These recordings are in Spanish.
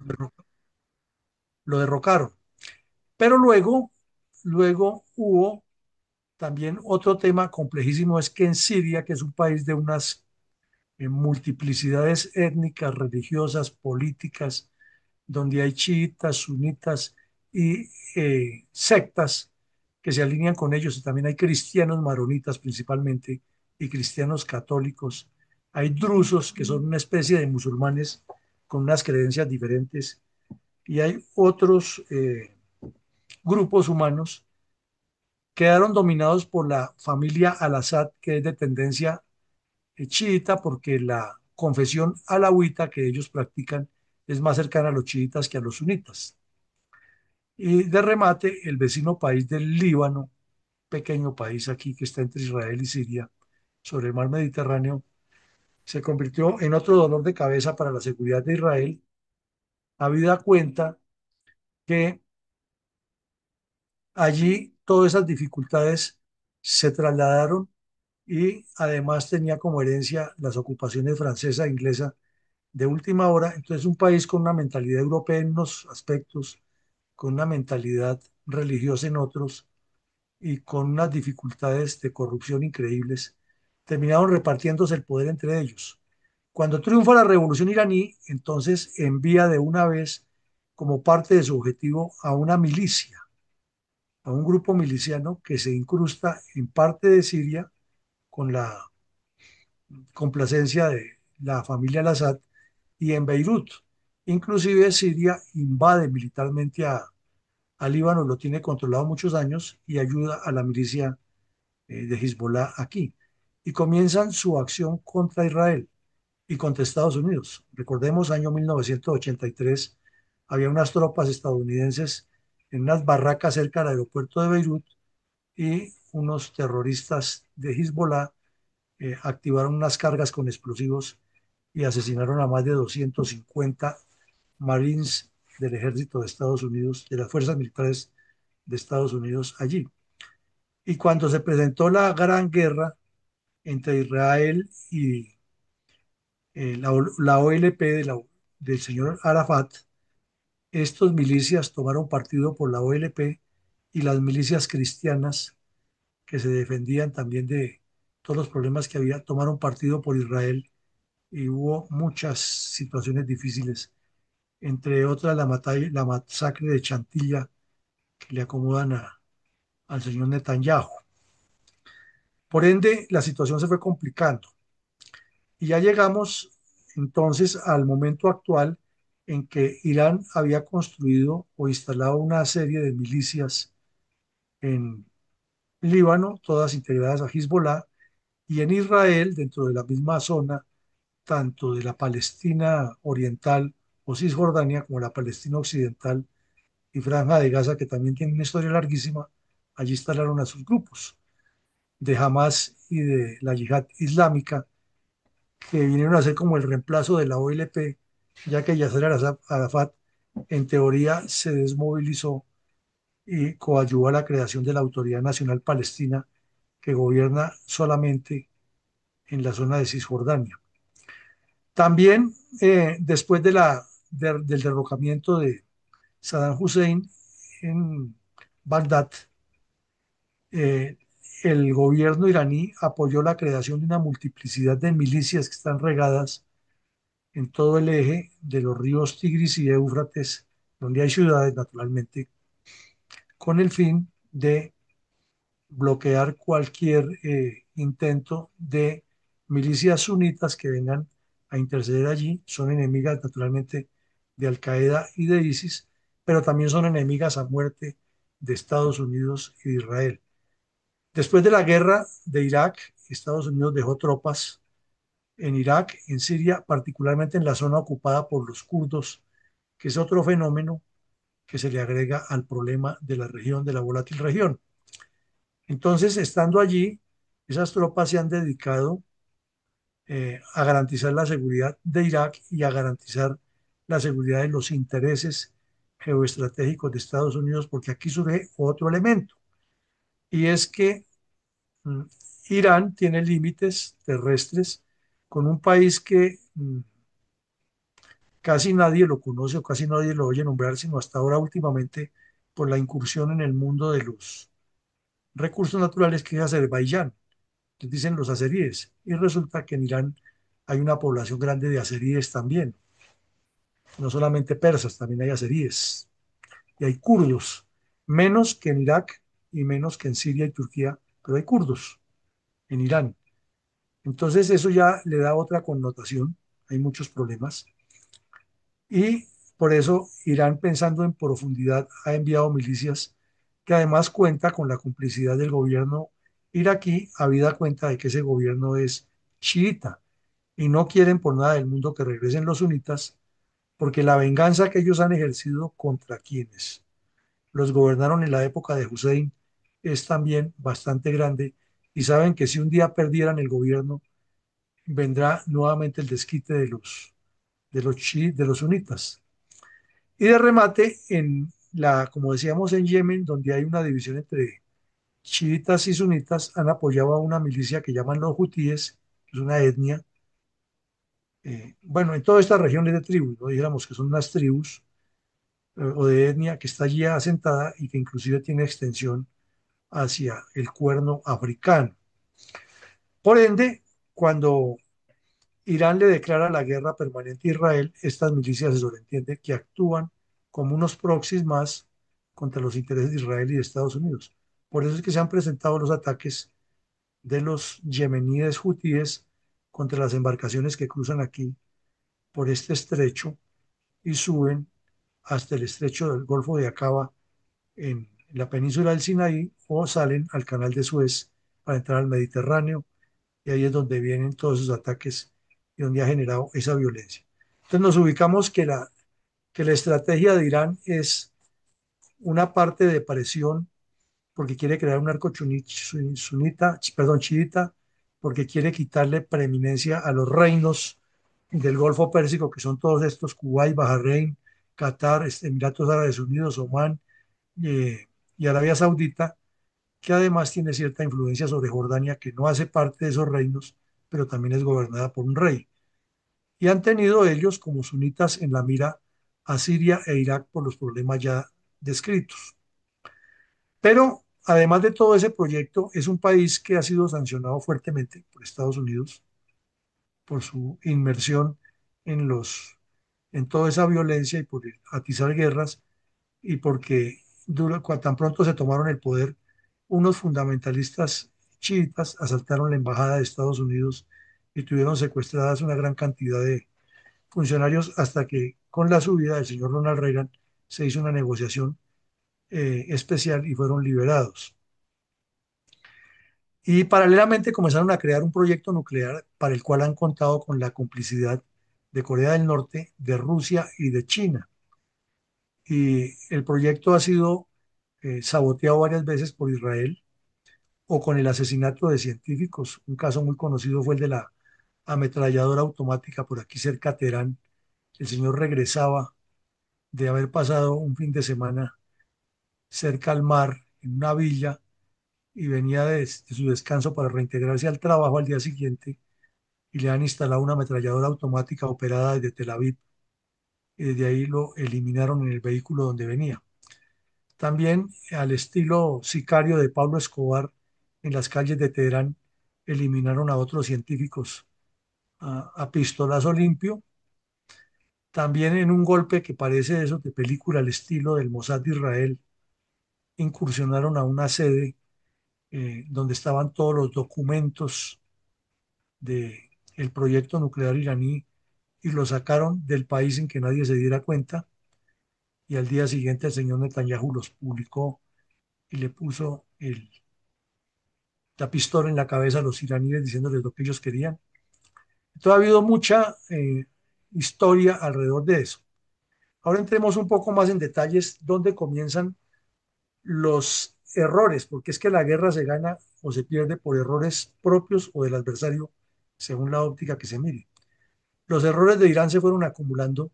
derro- lo derrocaron. Pero luego hubo también otro tema complejísimo, es que en Siria, que es un país de unas multiplicidades étnicas, religiosas, políticas, donde hay chiitas, sunitas y sectas que se alinean con ellos, y también hay cristianos maronitas principalmente y cristianos católicos. Hay drusos, que son una especie de musulmanes con unas creencias diferentes, y hay otros grupos humanos. Quedaron dominados por la familia Al-Assad, que es de tendencia chiita, porque la confesión alauita que ellos practican es más cercana a los chiitas que a los sunitas. Y de remate, el vecino país del Líbano, pequeño país aquí que está entre Israel y Siria, sobre el mar Mediterráneo, se convirtió en otro dolor de cabeza para la seguridad de Israel, habida cuenta que allí todas esas dificultades se trasladaron, y además tenía como herencia las ocupaciones francesa e inglesa de última hora. Entonces, un país con una mentalidad europea en unos aspectos, con una mentalidad religiosa en otros, y con unas dificultades de corrupción increíbles, terminaron repartiéndose el poder entre ellos. Cuando triunfa la revolución iraní, entonces envía de una vez, como parte de su objetivo, a una milicia, a un grupo miliciano que se incrusta en parte de Siria con la complacencia de la familia al-Assad, y en Beirut. Inclusive Siria invade militarmente a Líbano, lo tiene controlado muchos años, y ayuda a la milicia de Hezbollah aquí. Y comienzan su acción contra Israel y contra Estados Unidos. Recordemos, año 1983, había unas tropas estadounidenses en unas barracas cerca del aeropuerto de Beirut, y unos terroristas de Hezbollah activaron unas cargas con explosivos y asesinaron a más de 250 Marines del ejército de Estados Unidos, de las fuerzas militares de Estados Unidos allí. Y cuando se presentó la gran guerra entre Israel y la OLP del señor Arafat, estos milicias tomaron partido por la OLP, y las milicias cristianas que se defendían también de todos los problemas que había, tomaron partido por Israel, y hubo muchas situaciones difíciles, entre otras la masacre de Chantilla, que le acomodan al señor Netanyahu. Por ende, la situación se fue complicando, y ya llegamos entonces al momento actual, en que Irán había construido o instalado una serie de milicias en Líbano, todas integradas a Hezbollah, y en Israel, dentro de la misma zona, tanto de la Palestina Oriental o Cisjordania, como la Palestina Occidental y Franja de Gaza, que también tiene una historia larguísima. Allí instalaron a sus grupos de Hamas y de la Yihad Islámica, que vinieron a ser como el reemplazo de la OLP, ya que Yasser Arafat en teoría se desmovilizó y coadyuvó a la creación de la Autoridad Nacional Palestina, que gobierna solamente en la zona de Cisjordania. También, después del derrocamiento de Saddam Hussein en Bagdad, eh, el gobierno iraní apoyó la creación de una multiplicidad de milicias que están regadas en todo el eje de los ríos Tigris y Éufrates, donde hay ciudades, naturalmente, con el fin de bloquear cualquier intento de milicias sunitas que vengan a interceder allí. Son enemigas, naturalmente, de Al Qaeda y de ISIS, pero también son enemigas a muerte de Estados Unidos y de Israel. Después de la guerra de Irak, Estados Unidos dejó tropas en Irak, en Siria, particularmente en la zona ocupada por los kurdos, que es otro fenómeno que se le agrega al problema de la región, de la volátil región. Entonces, estando allí, esas tropas se han dedicado a garantizar la seguridad de Irak y a garantizar la seguridad de los intereses geoestratégicos de Estados Unidos, porque aquí surge otro elemento, y es que mm, Irán tiene límites terrestres con un país casi nadie lo conoce o casi nadie lo oye nombrar, sino hasta ahora últimamente por la incursión en el mundo de los recursos naturales que es Azerbaiyán, les dicen los azeríes. Y resulta que en Irán hay una población grande de azeríes también, no solamente persas, también hay azeríes y hay kurdos, menos que en Irak y menos que en Siria y Turquía, pero hay kurdos en Irán. Entonces eso ya le da otra connotación, hay muchos problemas y por eso Irán, pensando en profundidad, ha enviado milicias que además cuenta con la complicidad del gobierno iraquí, habida cuenta de que ese gobierno es chiita y no quieren por nada del mundo que regresen los sunitas, porque la venganza que ellos han ejercido contra quienes los gobernaron en la época de Hussein es también bastante grande y saben que si un día perdieran el gobierno, vendrá nuevamente el desquite de los sunitas. Y de remate, como decíamos, en Yemen, donde hay una división entre chiitas y sunitas, han apoyado a una milicia que llaman los hutíes, que es una etnia. Bueno, en toda esta región es de tribus, no dijéramos que son unas tribus o de etnia que está allí asentada y que inclusive tiene extensión hacia el cuerno africano. Por ende, cuando Irán le declara la guerra permanente a Israel, estas milicias se sobreentiende que actúan como unos proxies más contra los intereses de Israel y de Estados Unidos. Por eso es que se han presentado los ataques de los yemeníes hutíes contra las embarcaciones que cruzan aquí por este estrecho y suben hasta el estrecho del Golfo de Aqaba en la península del Sinaí o salen al canal de Suez para entrar al Mediterráneo y ahí es donde vienen todos esos ataques y donde ha generado esa violencia. Entonces nos ubicamos que la estrategia de Irán es una parte de presión porque quiere crear un arco sunita, perdón, chiita, porque quiere quitarle preeminencia a los reinos del Golfo Pérsico, que son todos estos, Kuwait, Bahrein, Qatar, Emiratos Árabes Unidos, Omán y Arabia Saudita, que además tiene cierta influencia sobre Jordania, que no hace parte de esos reinos, pero también es gobernada por un rey. Y han tenido ellos como sunitas en la mira a Siria e Irak por los problemas ya descritos. Pero además de todo ese proyecto, es un país que ha sido sancionado fuertemente por Estados Unidos por su inmersión en en toda esa violencia y por atizar guerras y porque tan pronto se tomaron el poder, unos fundamentalistas chiitas asaltaron la embajada de Estados Unidos y tuvieron secuestradas una gran cantidad de funcionarios hasta que con la subida del señor Ronald Reagan se hizo una negociación especial y fueron liberados. Y paralelamente comenzaron a crear un proyecto nuclear para el cual han contado con la complicidad de Corea del Norte, de Rusia y de China. Y el proyecto ha sido saboteado varias veces por Israel o con el asesinato de científicos. Un caso muy conocido fue el de la ametralladora automática por aquí cerca de Teherán. El señor regresaba de haber pasado un fin de semana cerca al mar, en una villa, y venía de su descanso para reintegrarse al trabajo al día siguiente y le han instalado una ametralladora automática operada desde Tel Aviv y desde ahí lo eliminaron en el vehículo donde venía. También al estilo sicario de Pablo Escobar en las calles de Teherán eliminaron a otros científicos a pistolazo limpio. También en un golpe que parece eso de película al estilo del Mossad de Israel, incursionaron a una sede donde estaban todos los documentos del proyecto nuclear iraní y lo sacaron del país sin que nadie se diera cuenta. Y al día siguiente el señor Netanyahu los publicó y le puso la pistola en la cabeza a los iraníes diciéndoles lo que ellos querían. Entonces ha habido mucha historia alrededor de eso. Ahora entremos un poco más en detalles dónde comienzan los errores, porque es que la guerra se gana o se pierde por errores propios o del adversario, según la óptica que se mire. Los errores de Irán se fueron acumulando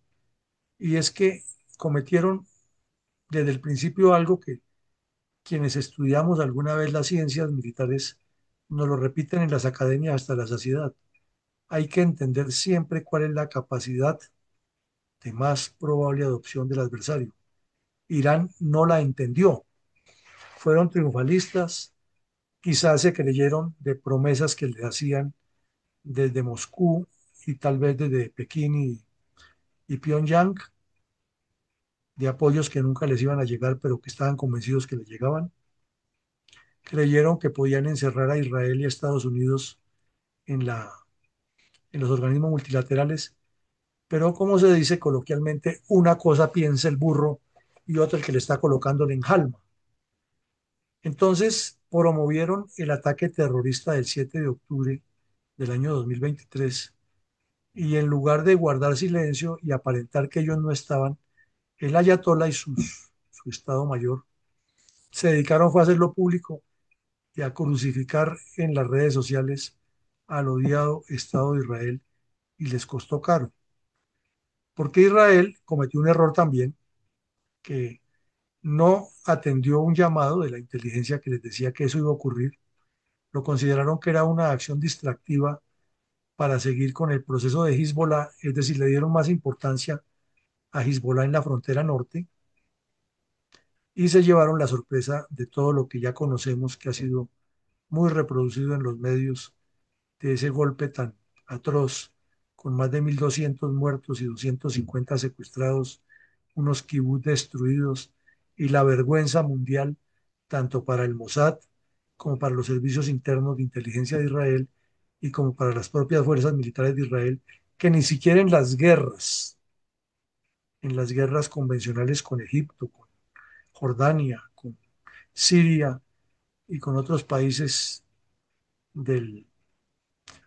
y es que cometieron desde el principio algo que quienes estudiamos alguna vez las ciencias militares nos lo repiten en las academias hasta la saciedad. Hay que entender siempre cuál es la capacidad de más probable adopción del adversario. Irán no la entendió, fueron triunfalistas, quizás se creyeron de promesas que le hacían desde Moscú y tal vez desde Pekín y Pyongyang, de apoyos que nunca les iban a llegar, pero que estaban convencidos que les llegaban. Creyeron que podían encerrar a Israel y a Estados Unidos en en los organismos multilaterales, pero como se dice coloquialmente, una cosa piensa el burro y otra el que le está colocando la enjalma. Entonces promovieron el ataque terrorista del 7 de octubre del año 2023 y en lugar de guardar silencio y aparentar que ellos no estaban, el ayatollah y su Estado Mayor se dedicaron fue a hacerlo público y a crucificar en las redes sociales al odiado Estado de Israel y les costó caro, porque Israel cometió un error también que no atendió un llamado de la inteligencia que les decía que eso iba a ocurrir, lo consideraron que era una acción distractiva para seguir con el proceso de Hezbollah, es decir, le dieron más importancia a Hezbollah en la frontera norte y se llevaron la sorpresa de todo lo que ya conocemos que ha sido muy reproducido en los medios de ese golpe tan atroz, con más de 1.200 muertos y 250 secuestrados, unos kibutz destruidos y la vergüenza mundial, tanto para el Mossad como para los servicios internos de inteligencia de Israel y como para las propias fuerzas militares de Israel, que ni siquiera en las guerras convencionales con Egipto, con Jordania, con Siria y con otros países del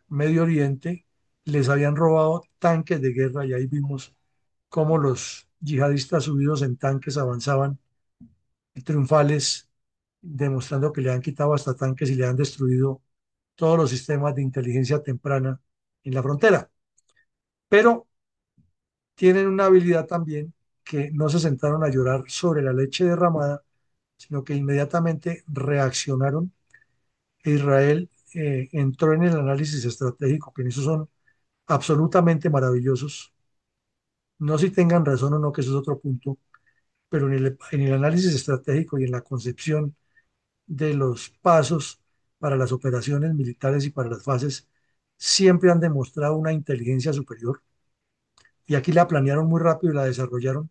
Medio Oriente, les habían robado tanques de guerra y ahí vimos cómo los yihadistas subidos en tanques avanzaban triunfales, demostrando que le han quitado hasta tanques y le han destruido todos los sistemas de inteligencia temprana en la frontera. Pero tienen una habilidad también que no se sentaron a llorar sobre la leche derramada, sino que inmediatamente reaccionaron e Israel entró en el análisis estratégico, que en eso son absolutamente maravillosos. No si tengan razón o no, que eso es otro punto, pero en el análisis estratégico y en la concepción de los pasos para las operaciones militares y para las fases, siempre han demostrado una inteligencia superior. Y aquí la planearon muy rápido y la desarrollaron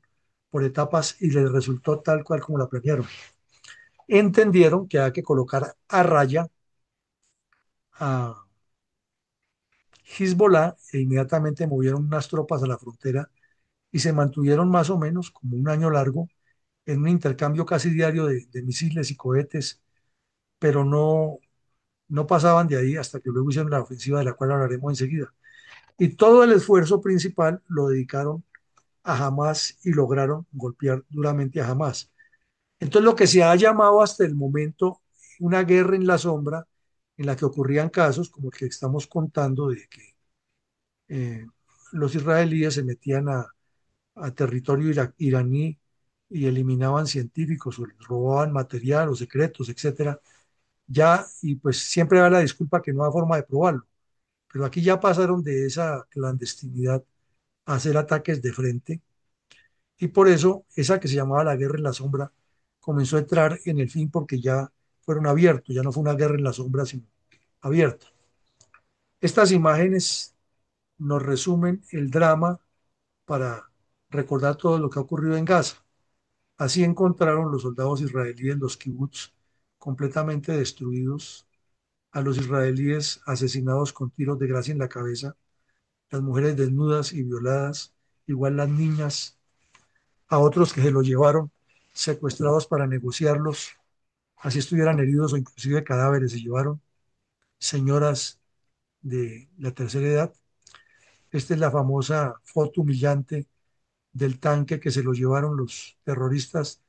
por etapas y les resultó tal cual como la planearon. Entendieron que había que colocar a raya a Hezbollah e inmediatamente movieron unas tropas a la frontera y se mantuvieron más o menos como un año largo en un intercambio casi diario de misiles y cohetes, pero no pasaban de ahí hasta que luego hicieron la ofensiva de la cual hablaremos enseguida. Y todo el esfuerzo principal lo dedicaron a Hamas y lograron golpear duramente a Hamas. Entonces lo que se ha llamado hasta el momento una guerra en la sombra, en la que ocurrían casos como el que estamos contando de que eh, los israelíes se metían a territorio iraní y eliminaban científicos o les robaban material o secretos, etcétera, ya, y pues siempre da la disculpa que no hay forma de probarlo, pero aquí ya pasaron de esa clandestinidad a hacer ataques de frente, y por eso esa que se llamaba la guerra en la sombra comenzó a entrar en el fin porque ya fueron abiertos, ya no fue una guerra en la sombra, sino abierta. Estas imágenes nos resumen el drama para recordar todo lo que ha ocurrido en Gaza. Así encontraron los soldados israelíes los kibbutz completamente destruidos, a los israelíes asesinados con tiros de gracia en la cabeza, las mujeres desnudas y violadas, igual las niñas, a otros que se los llevaron secuestrados para negociarlos, así estuvieran heridos o inclusive cadáveres se llevaron, señoras de la tercera edad. Esta es la famosa foto humillante del tanque que se lo llevaron los terroristas,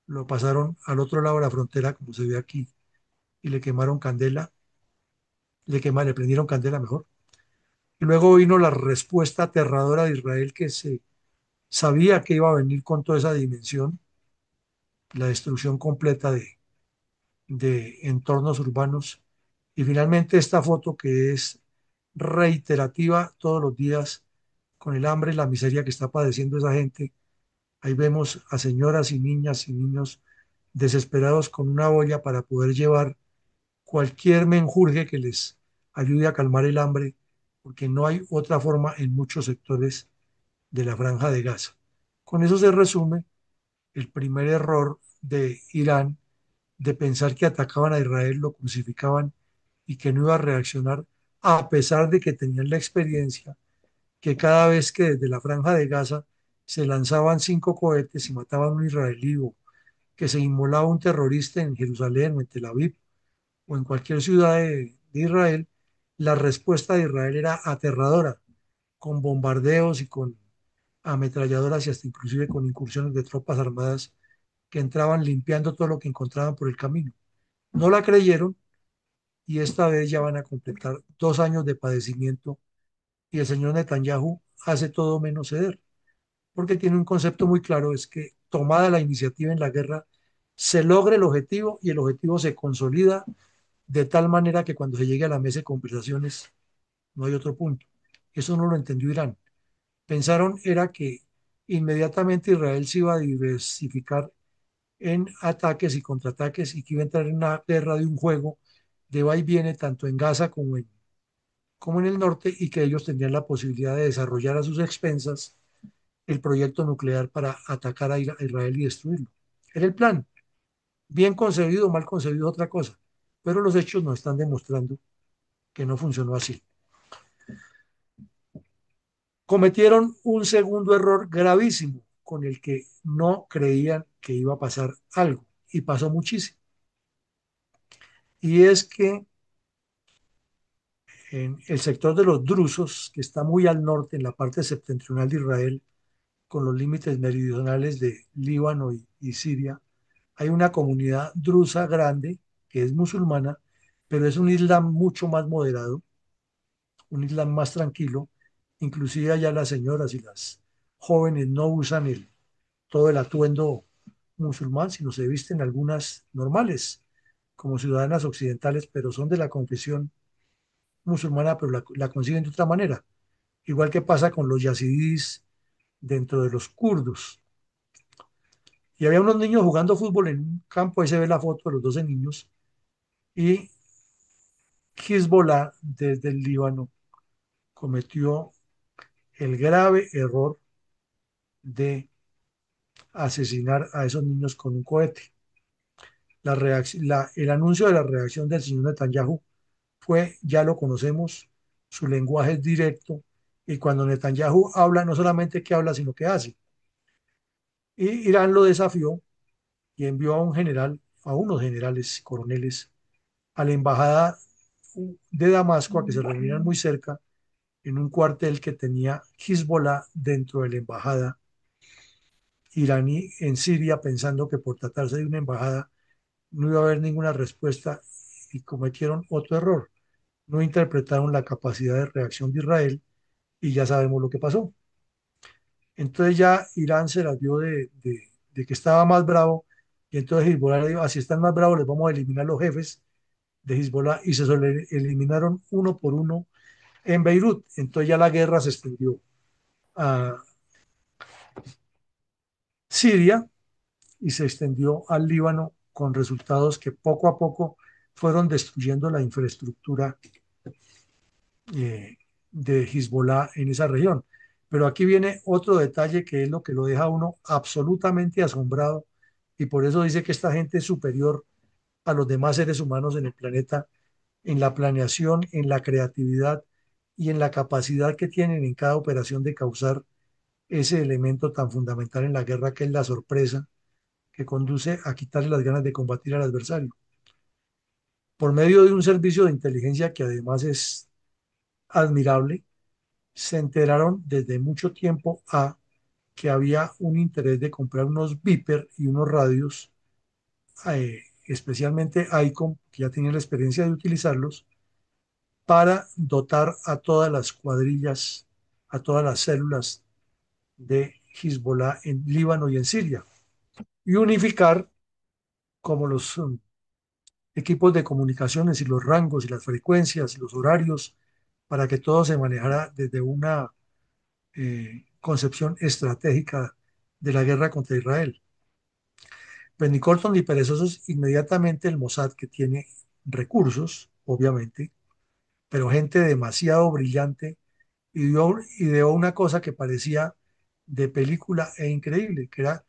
lo pasaron al otro lado de la frontera, como se ve aquí, y le quemaron candela, le prendieron candela mejor. Y luego vino la respuesta aterradora de Israel que se sabía que iba a venir con toda esa dimensión, la destrucción completa de entornos urbanos. Y finalmente esta foto que es reiterativa todos los días con el hambre y la miseria que está padeciendo esa gente. Ahí vemos a señoras y niñas y niños desesperados con una olla para poder llevar cualquier menjurje que les ayude a calmar el hambre, porque no hay otra forma en muchos sectores de la Franja de Gaza. Con eso se resume el primer error de Irán de pensar que atacaban a Israel, lo crucificaban y que no iba a reaccionar, a pesar de que tenían la experiencia que cada vez que desde la Franja de Gaza se lanzaban 5 cohetes y mataban a un israelí, o que se inmolaba un terrorista en Jerusalén o en Tel Aviv o en cualquier ciudad de Israel, la respuesta de Israel era aterradora, con bombardeos y con ametralladoras y hasta inclusive con incursiones de tropas armadas que entraban limpiando todo lo que encontraban por el camino. No la creyeron y esta vez ya van a completar 2 años de padecimiento y el señor Netanyahu hace todo menos ceder, porque tiene un concepto muy claro, es que tomada la iniciativa en la guerra, se logra el objetivo y el objetivo se consolida de tal manera que cuando se llegue a la mesa de conversaciones no hay otro punto. Eso no lo entendió Irán. Pensaron era que inmediatamente Israel se iba a diversificar en ataques y contraataques y que iba a entrar en una guerra de un juego de va y viene tanto en Gaza como en el norte y que ellos tendrían la posibilidad de desarrollar a sus expensas el proyecto nuclear para atacar a Israel y destruirlo. Era el plan. Bien concebido o mal concebido otra cosa. Pero los hechos nos están demostrando que no funcionó así. Cometieron un segundo error gravísimo con el que no creían que iba a pasar algo y pasó muchísimo. Y es que en el sector de los drusos, que está muy al norte, en la parte septentrional de Israel, con los límites meridionales de Líbano y Siria, hay una comunidad drusa grande que es musulmana, pero es un islam mucho más moderado, un islam más tranquilo. Inclusive allá las señoras y las jóvenes no usan todo el atuendo musulmán, sino se visten algunas normales, como ciudadanas occidentales, pero son de la confesión musulmana, pero la conciben de otra manera. Igual que pasa con los yazidíes dentro de los kurdos. Y había unos niños jugando fútbol en un campo, ahí se ve la foto de los 12 niños, y Hezbollah desde el Líbano cometió el grave error de asesinar a esos niños con un cohete. El anuncio de la reacción del señor Netanyahu fue, ya lo conocemos, su lenguaje es directo, y cuando Netanyahu habla, no solamente que habla, sino que hace. Y Irán lo desafió y envió a un general, a unos generales, coroneles, a la embajada de Damasco a que se reunieran muy cerca en un cuartel que tenía Hezbollah dentro de la embajada iraní en Siria, pensando que por tratarse de una embajada no iba a haber ninguna respuesta y cometieron otro error. No interpretaron la capacidad de reacción de Israel y ya sabemos lo que pasó. Entonces ya Irán se las dio de que estaba más bravo y entonces Hezbollah le dijo, así están más bravos, les vamos a eliminar los jefes de Hezbollah y se eliminaron uno por uno en Beirut. Entonces ya la guerra se extendió a Siria y se extendió al Líbano con resultados que poco a poco fueron destruyendo la infraestructura eh, de Hezbollah en esa región. Pero aquí viene otro detalle que es lo que lo deja a uno absolutamente asombrado y por eso dice que esta gente es superior a los demás seres humanos en el planeta, en la planeación, en la creatividad y en la capacidad que tienen en cada operación de causar ese elemento tan fundamental en la guerra que es la sorpresa, que conduce a quitarle las ganas de combatir al adversario. Por medio de un servicio de inteligencia que además es admirable, se enteraron desde mucho tiempo a que había un interés de comprar unos Viper y unos radios, especialmente ICOM, que ya tenían la experiencia de utilizarlos, para dotar a todas las cuadrillas, a todas las células de Hezbollah en Líbano y en Siria, y unificar como los equipos de comunicaciones y los rangos y las frecuencias y los horarios para que todo se manejara desde una concepción estratégica de la guerra contra Israel. Pues ni cortos ni perezosos, inmediatamente el Mossad, que tiene recursos, obviamente, pero gente demasiado brillante, ideó una cosa que parecía de película e increíble, que era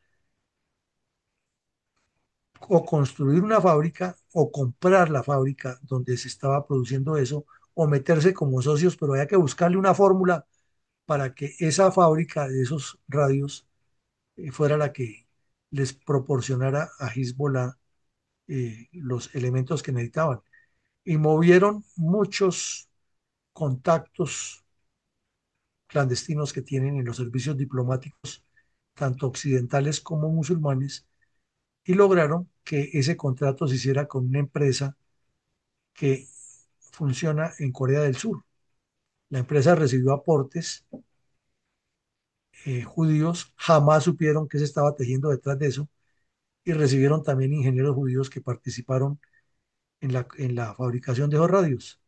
o construir una fábrica o comprar la fábrica donde se estaba produciendo eso, o meterse como socios, pero había que buscarle una fórmula para que esa fábrica de esos radios fuera la que les proporcionara a Hezbollah los elementos que necesitaban. Y movieron muchos contactos clandestinos que tienen en los servicios diplomáticos, tanto occidentales como musulmanes, y lograron que ese contrato se hiciera con una empresa que funciona en Corea del Sur. La empresa recibió aportes judíos, jamás supieron qué se estaba tejiendo detrás de eso, y recibieron también ingenieros judíos que participaron en la fabricación de esos radios.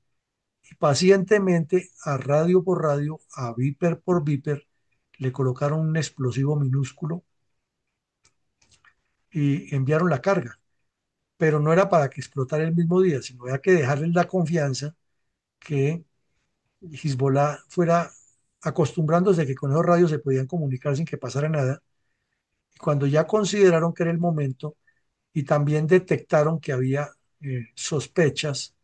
Y pacientemente, a radio por radio, a Viper por Viper, le colocaron un explosivo minúsculo y enviaron la carga. Pero no era para que explotara el mismo día, sino había que dejarles la confianza que Hezbollah fuera acostumbrándose a que con esos radios se podían comunicar sin que pasara nada. Y cuando ya consideraron que era el momento y también detectaron que había sospechas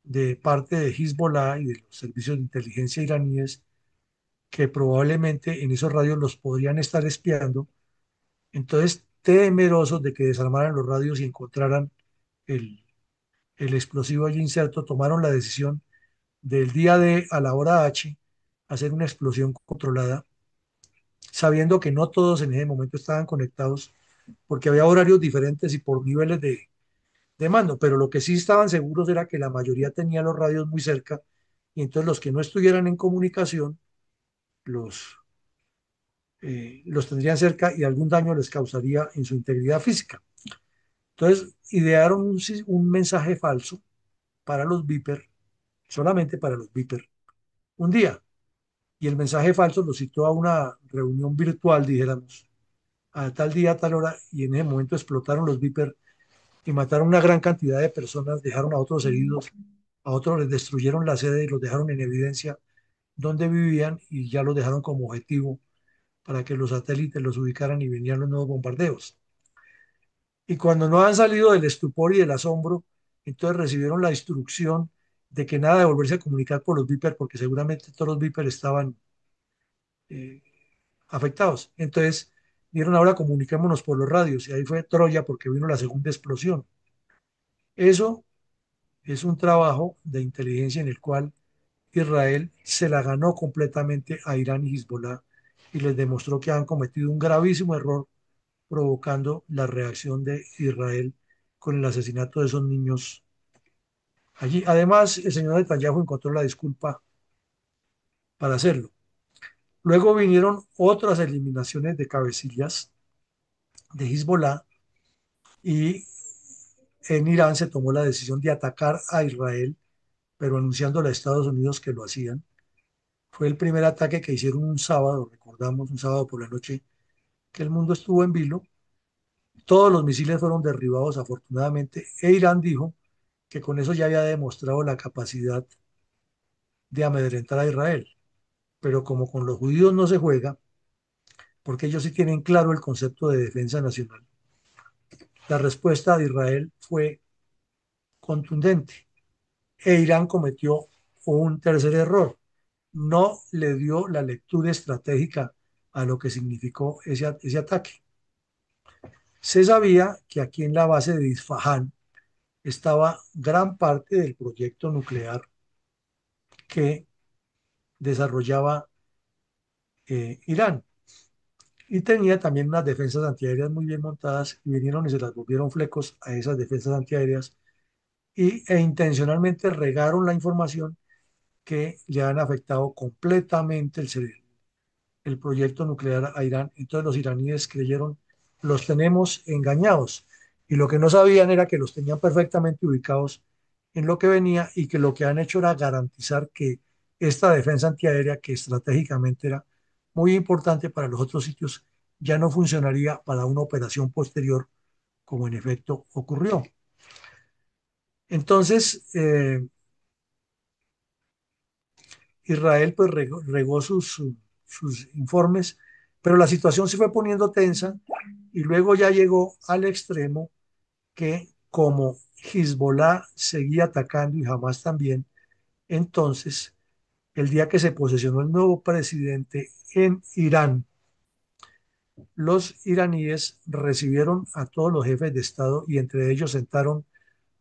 de parte de Hezbollah y de los servicios de inteligencia iraníes que probablemente en esos radios los podrían estar espiando, entonces temerosos de que desarmaran los radios y encontraran el, el explosivo allí inserto, tomaron la decisión del día D a la hora H hacer una explosión controlada, sabiendo que no todos en ese momento estaban conectados, porque había horarios diferentes y por niveles de mando, pero lo que sí estaban seguros era que la mayoría tenía los radios muy cerca, y entonces los que no estuvieran en comunicación los, los tendrían cerca y algún daño les causaría en su integridad física. Entonces idearon un mensaje falso para los Viper, solamente para los Viper, un día. Y el mensaje falso lo citó a una reunión virtual, dijéramos, a tal día, a tal hora, y en ese momento explotaron los Viper y mataron una gran cantidad de personas, dejaron a otros heridos, a otros les destruyeron la sede y los dejaron en evidencia donde vivían y ya los dejaron como objetivo para que los satélites los ubicaran y venían los nuevos bombardeos. Y cuando no han salido del estupor y del asombro, entonces recibieron la instrucción de que nada de volverse a comunicar por los Viper, porque seguramente todos los Viper estaban eh, afectados. Entonces, dieron ahora comuniquémonos por los radios y ahí fue Troya porque vino la segunda explosión. Eso es un trabajo de inteligencia en el cual Israel se la ganó completamente a Irán y Hezbollah y les demostró que han cometido un gravísimo error provocando la reacción de Israel con el asesinato de esos niños allí. Además, el señor Netanyahu encontró la disculpa para hacerlo. Luego vinieron otras eliminaciones de cabecillas de Hezbollah y en Irán se tomó la decisión de atacar a Israel, pero anunciándole a Estados Unidos que lo hacían. Fue el primer ataque que hicieron un sábado, recordamos, un sábado por la noche, que el mundo estuvo en vilo. Todos los misiles fueron derribados afortunadamente e Irán dijo que con eso ya había demostrado la capacidad de amedrentar a Israel. Pero como con los judíos no se juega, porque ellos sí tienen claro el concepto de defensa nacional, la respuesta de Israel fue contundente. E Irán cometió un tercer error. No le dio la lectura estratégica a lo que significó ese ataque. Se sabía que aquí en la base de Isfahán estaba gran parte del proyecto nuclear que desarrollaba Irán. Y tenía también unas defensas antiaéreas muy bien montadas y vinieron y se las volvieron flecos a esas defensas antiaéreas e intencionalmente regaron la información que le han afectado completamente el proyecto nuclear a Irán. Entonces los iraníes creyeron, los tenemos engañados. Y lo que no sabían era que los tenían perfectamente ubicados en lo que venía y que lo que han hecho era garantizar que esta defensa antiaérea, que estratégicamente era muy importante para los otros sitios, ya no funcionaría para una operación posterior, como en efecto ocurrió. Entonces, Israel pues regó sus informes, pero la situación se fue poniendo tensa y luego ya llegó al extremo que como Hezbollah seguía atacando y Hamas también, entonces el día que se posesionó el nuevo presidente en Irán, los iraníes recibieron a todos los jefes de Estado y entre ellos sentaron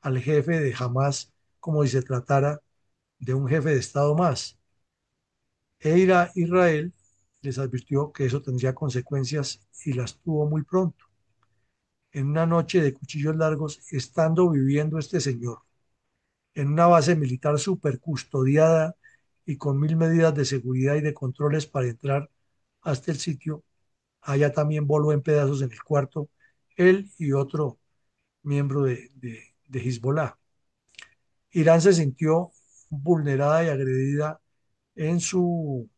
al jefe de Hamas como si se tratara de un jefe de Estado más. Israel les advirtió que eso tendría consecuencias y las tuvo muy pronto. En una noche de cuchillos largos, estando viviendo este señor en una base militar súper custodiada y con 1000 medidas de seguridad y de controles para entrar hasta el sitio, allá también voló en pedazos en el cuarto él y otro miembro de Hezbollah. Irán se sintió vulnerada y agredida en su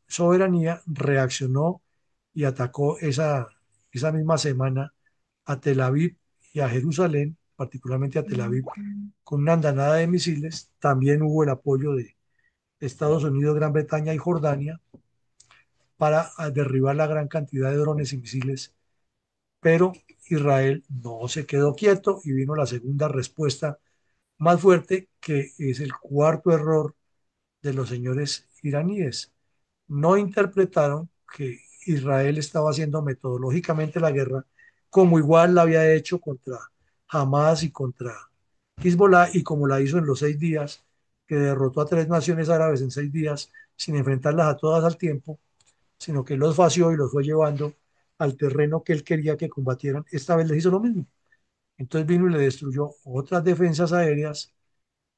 soberanía, reaccionó y atacó esa misma semana a Tel Aviv y a Jerusalén, particularmente a Tel Aviv, con una andanada de misiles. También hubo el apoyo de Estados Unidos, Gran Bretaña y Jordania para derribar la gran cantidad de drones y misiles, pero Israel no se quedó quieto y vino la segunda respuesta más fuerte, que es el cuarto error de los señores iraníes. No interpretaron que Israel estaba haciendo metodológicamente la guerra como igual la había hecho contra Hamas y contra Hezbollah y como la hizo en los 6 días, que derrotó a 3 naciones árabes en 6 días sin enfrentarlas a todas al tiempo, sino que los vació y los fue llevando al terreno que él quería que combatieran. Esta vez les hizo lo mismo. Entonces vino y le destruyó otras defensas aéreas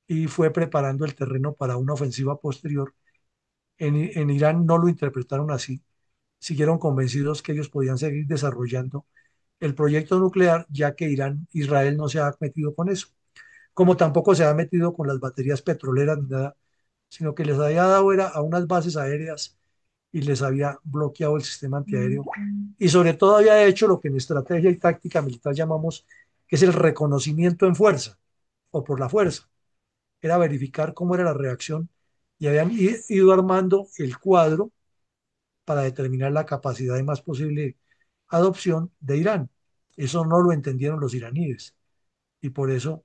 y fue preparando el terreno para una ofensiva posterior. En Irán no lo interpretaron así, siguieron convencidos que ellos podían seguir desarrollando el proyecto nuclear, ya que Israel no se ha metido con eso, como tampoco se ha metido con las baterías petroleras ni nada, sino que les había dado era a unas bases aéreas y les había bloqueado el sistema antiaéreo y sobre todo había hecho lo que en estrategia y táctica militar llamamos que es el reconocimiento en fuerza o por la fuerza, era verificar cómo era la reacción y habían ido armando el cuadro para determinar la capacidad de más posible adopción de Irán. Eso no lo entendieron los iraníes y por eso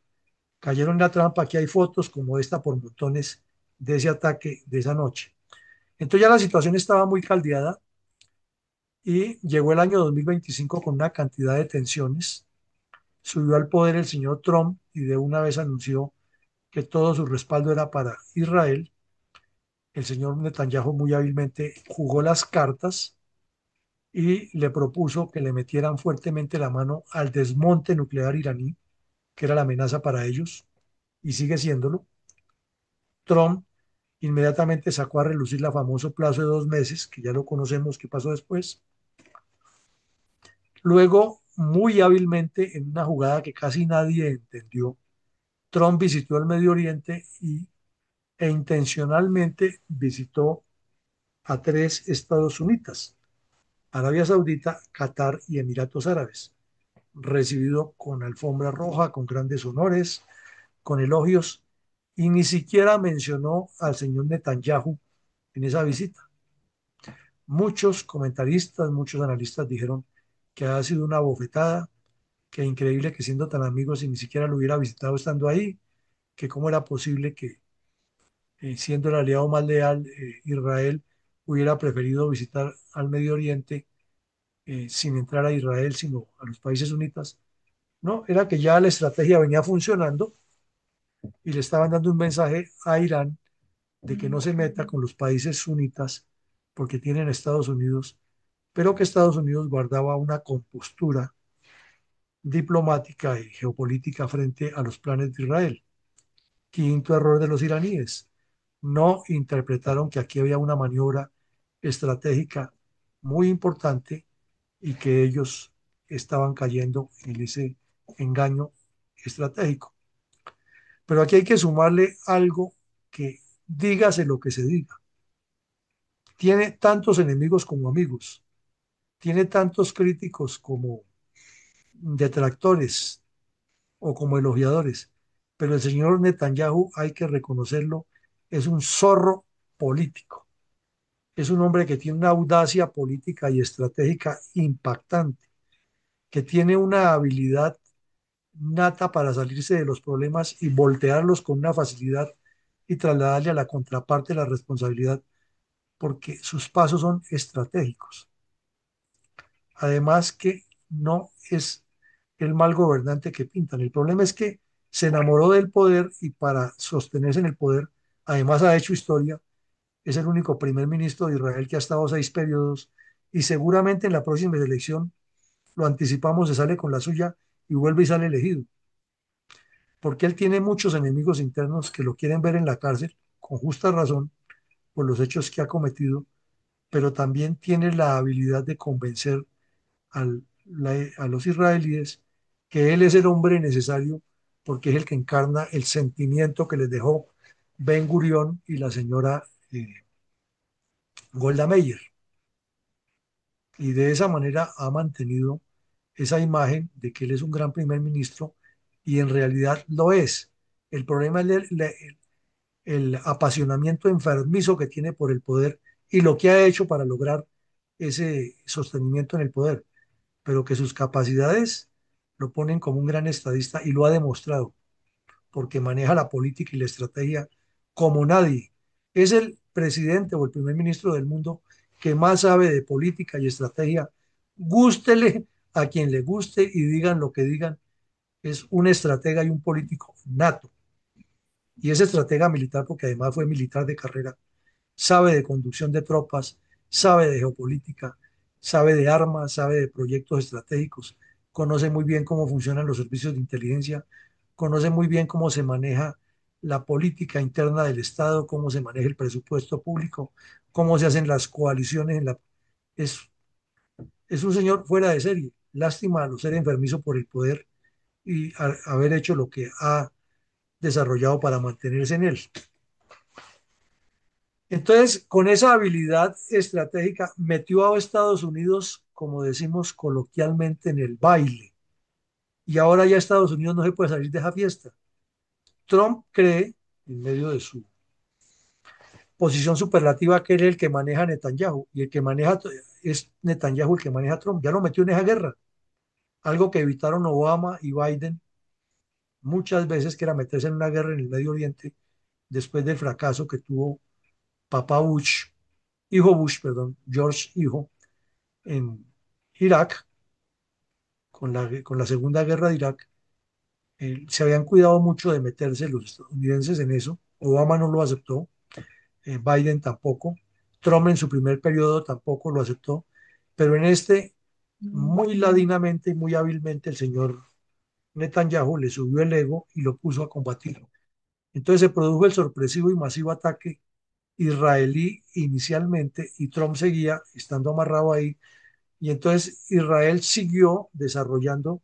cayeron en la trampa. Aquí hay fotos como esta por montones de ese ataque de esa noche. Entonces ya la situación estaba muy caldeada y llegó el año 2025 con una cantidad de tensiones. Subió al poder el señor Trump y de una vez anunció que todo su respaldo era para Israel. El señor Netanyahu muy hábilmente jugó las cartas y le propuso que le metieran fuertemente la mano al desmonte nuclear iraní, que era la amenaza para ellos, y sigue siéndolo. Trump inmediatamente sacó a relucir la famoso plazo de 2 meses, que ya lo conocemos qué pasó después. Luego, muy hábilmente, en una jugada que casi nadie entendió, Trump visitó el Medio Oriente e intencionalmente visitó a 3 estados sunitas: Arabia Saudita, Qatar y Emiratos Árabes, recibido con alfombra roja, con grandes honores, con elogios, y ni siquiera mencionó al señor Netanyahu en esa visita. Muchos comentaristas, muchos analistas dijeron que ha sido una bofetada, que increíble que siendo tan amigos y ni siquiera lo hubiera visitado estando ahí, que cómo era posible que siendo el aliado más leal, Israel hubiera preferido visitar al Medio Oriente sin entrar a Israel, sino a los países sunitas. No, era que ya la estrategia venía funcionando y le estaban dando un mensaje a Irán de que no se meta con los países sunitas porque tienen Estados Unidos, pero que Estados Unidos guardaba una compostura diplomática y geopolítica frente a los planes de Israel. Quinto error de los iraníes: no interpretaron que aquí había una maniobra estratégica muy importante y que ellos estaban cayendo en ese engaño estratégico. Pero aquí hay que sumarle algo que, dígase lo que se diga, Tiene tantos enemigos como amigos, tiene tantos críticos como detractores o como elogiadores, pero el señor Netanyahu, hay que reconocerlo, es un zorro político, es un hombre que tiene una audacia política y estratégica impactante, que tiene una habilidad nata para salirse de los problemas y voltearlos con una facilidad y trasladarle a la contraparte la responsabilidad, porque sus pasos son estratégicos. Además que no es el mal gobernante que pintan. El problema es que se enamoró del poder y para sostenerse en el poder, además ha hecho historia, es el único primer ministro de Israel que ha estado 6 periodos y seguramente en la próxima elección, lo anticipamos, se sale con la suya y vuelve y sale elegido, porque él tiene muchos enemigos internos que lo quieren ver en la cárcel, con justa razón, por los hechos que ha cometido, pero también tiene la habilidad de convencer a los israelíes que él es el hombre necesario porque es el que encarna el sentimiento que les dejó Ben Gurión y la señora Golda Meir. Y de esa manera ha mantenido esa imagen de que él es un gran primer ministro y en realidad lo es. El problema es el apasionamiento enfermizo que tiene por el poder y lo que ha hecho para lograr ese sostenimiento en el poder, pero que sus capacidades lo ponen como un gran estadista y lo ha demostrado, porque maneja la política y la estrategia como nadie. Es el presidente o el primer ministro del mundo que más sabe de política y estrategia, gústele a quien le guste y digan lo que digan, es un estratega y un político nato. Y es estratega militar porque además fue militar de carrera, sabe de conducción de tropas, sabe de geopolítica, sabe de armas, sabe de proyectos estratégicos, conoce muy bien cómo funcionan los servicios de inteligencia, conoce muy bien cómo se maneja la política interna del Estado, cómo se maneja el presupuesto público, cómo se hacen las coaliciones. Es, es un señor fuera de serie. Lástima a lo ser enfermizo por el poder y haber hecho lo que ha desarrollado para mantenerse en él. Entonces, con esa habilidad estratégica, metió a Estados Unidos, como decimos coloquialmente, en el baile. Y ahora ya Estados Unidos no se puede salir de esa fiesta. Trump cree, en medio de su posición superlativa, que él es el que maneja a Netanyahu. Y el que maneja es Netanyahu el que maneja a Trump. Ya lo metió en esa guerra. Algo que evitaron Obama y Biden muchas veces, que era meterse en una guerra en el Medio Oriente, después del fracaso que tuvo papá Bush, hijo Bush, perdón, George hijo, en Irak, con la Segunda Guerra de Irak, se habían cuidado mucho de meterse los estadounidenses en eso. Obama no lo aceptó, Biden tampoco, Trump en su primer periodo tampoco lo aceptó, pero en este, muy ladinamente y muy hábilmente, el señor Netanyahu le subió el ego y lo puso a combatir. Entonces se produjo el sorpresivo y masivo ataque israelí inicialmente y Trump seguía estando amarrado ahí. Y entonces Israel siguió desarrollando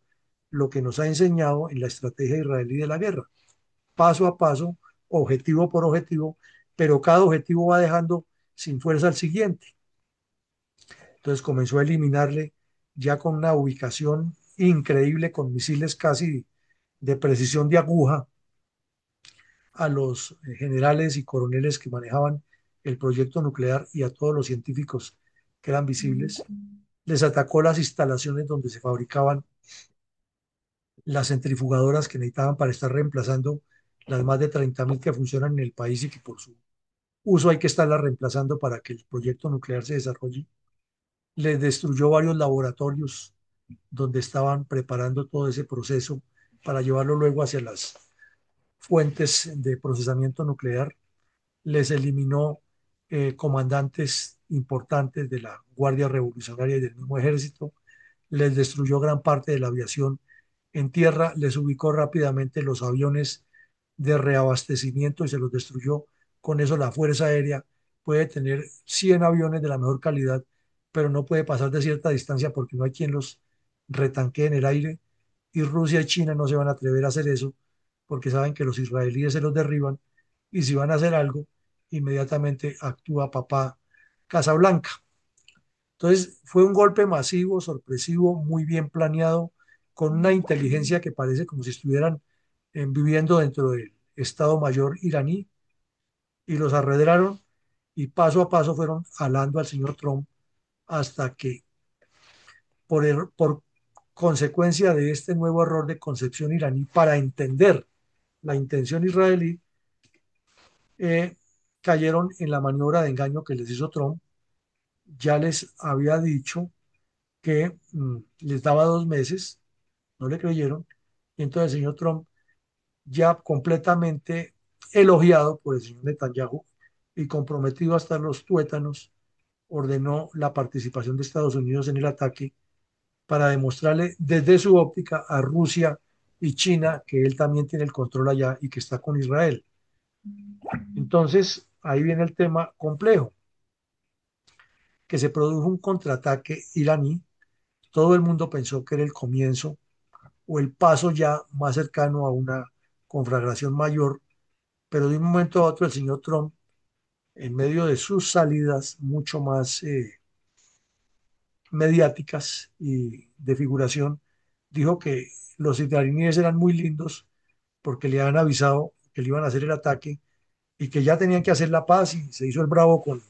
lo que nos ha enseñado en la estrategia israelí de la guerra, paso a paso, objetivo por objetivo, pero cada objetivo va dejando sin fuerza al siguiente. Entonces comenzó a eliminarle ya con una ubicación increíble, con misiles casi de precisión de aguja, a los generales y coroneles que manejaban el proyecto nuclear y a todos los científicos que eran visibles. Les atacó las instalaciones donde se fabricaban las centrifugadoras que necesitaban para estar reemplazando las más de 30.000 que funcionan en el país y que por su uso hay que estarlas reemplazando para que el proyecto nuclear se desarrolle. Les destruyó varios laboratorios donde estaban preparando todo ese proceso para llevarlo luego hacia las fuentes de procesamiento nuclear. Les eliminó comandantes importantes de la Guardia Revolucionaria y del mismo ejército, les destruyó gran parte de la aviación en tierra, les ubicó rápidamente los aviones de reabastecimiento y se los destruyó. Con eso la Fuerza Aérea puede tener 100 aviones de la mejor calidad, pero no puede pasar de cierta distancia porque no hay quien los retanquee en el aire. Y Rusia y China no se van a atrever a hacer eso porque saben que los israelíes se los derriban y si van a hacer algo, inmediatamente actúa papá Casablanca. Entonces fue un golpe masivo, sorpresivo, muy bien planeado, con una inteligencia que parece como si estuvieran viviendo dentro del Estado Mayor iraní y los arredraron y paso a paso fueron alando al señor Trump hasta que por consecuencia de este nuevo error de concepción iraní para entender la intención israelí, eh, cayeron en la maniobra de engaño que les hizo Trump. Ya les había dicho que les daba 2 meses, no le creyeron, y entonces el señor Trump, ya completamente elogiado por el señor Netanyahu y comprometido hasta los tuétanos, ordenó la participación de Estados Unidos en el ataque para demostrarle desde su óptica a Rusia y China que él también tiene el control allá y que está con Israel. Entonces, ahí viene el tema complejo, que se produjo un contraataque iraní. Todo el mundo pensó que era el comienzo o el paso ya más cercano a una conflagración mayor, pero de un momento a otro el señor Trump, en medio de sus salidas mucho más mediáticas y de figuración, dijo que los israelíes eran muy lindos porque le habían avisado que le iban a hacer el ataque y que ya tenían que hacer la paz y se hizo el bravo con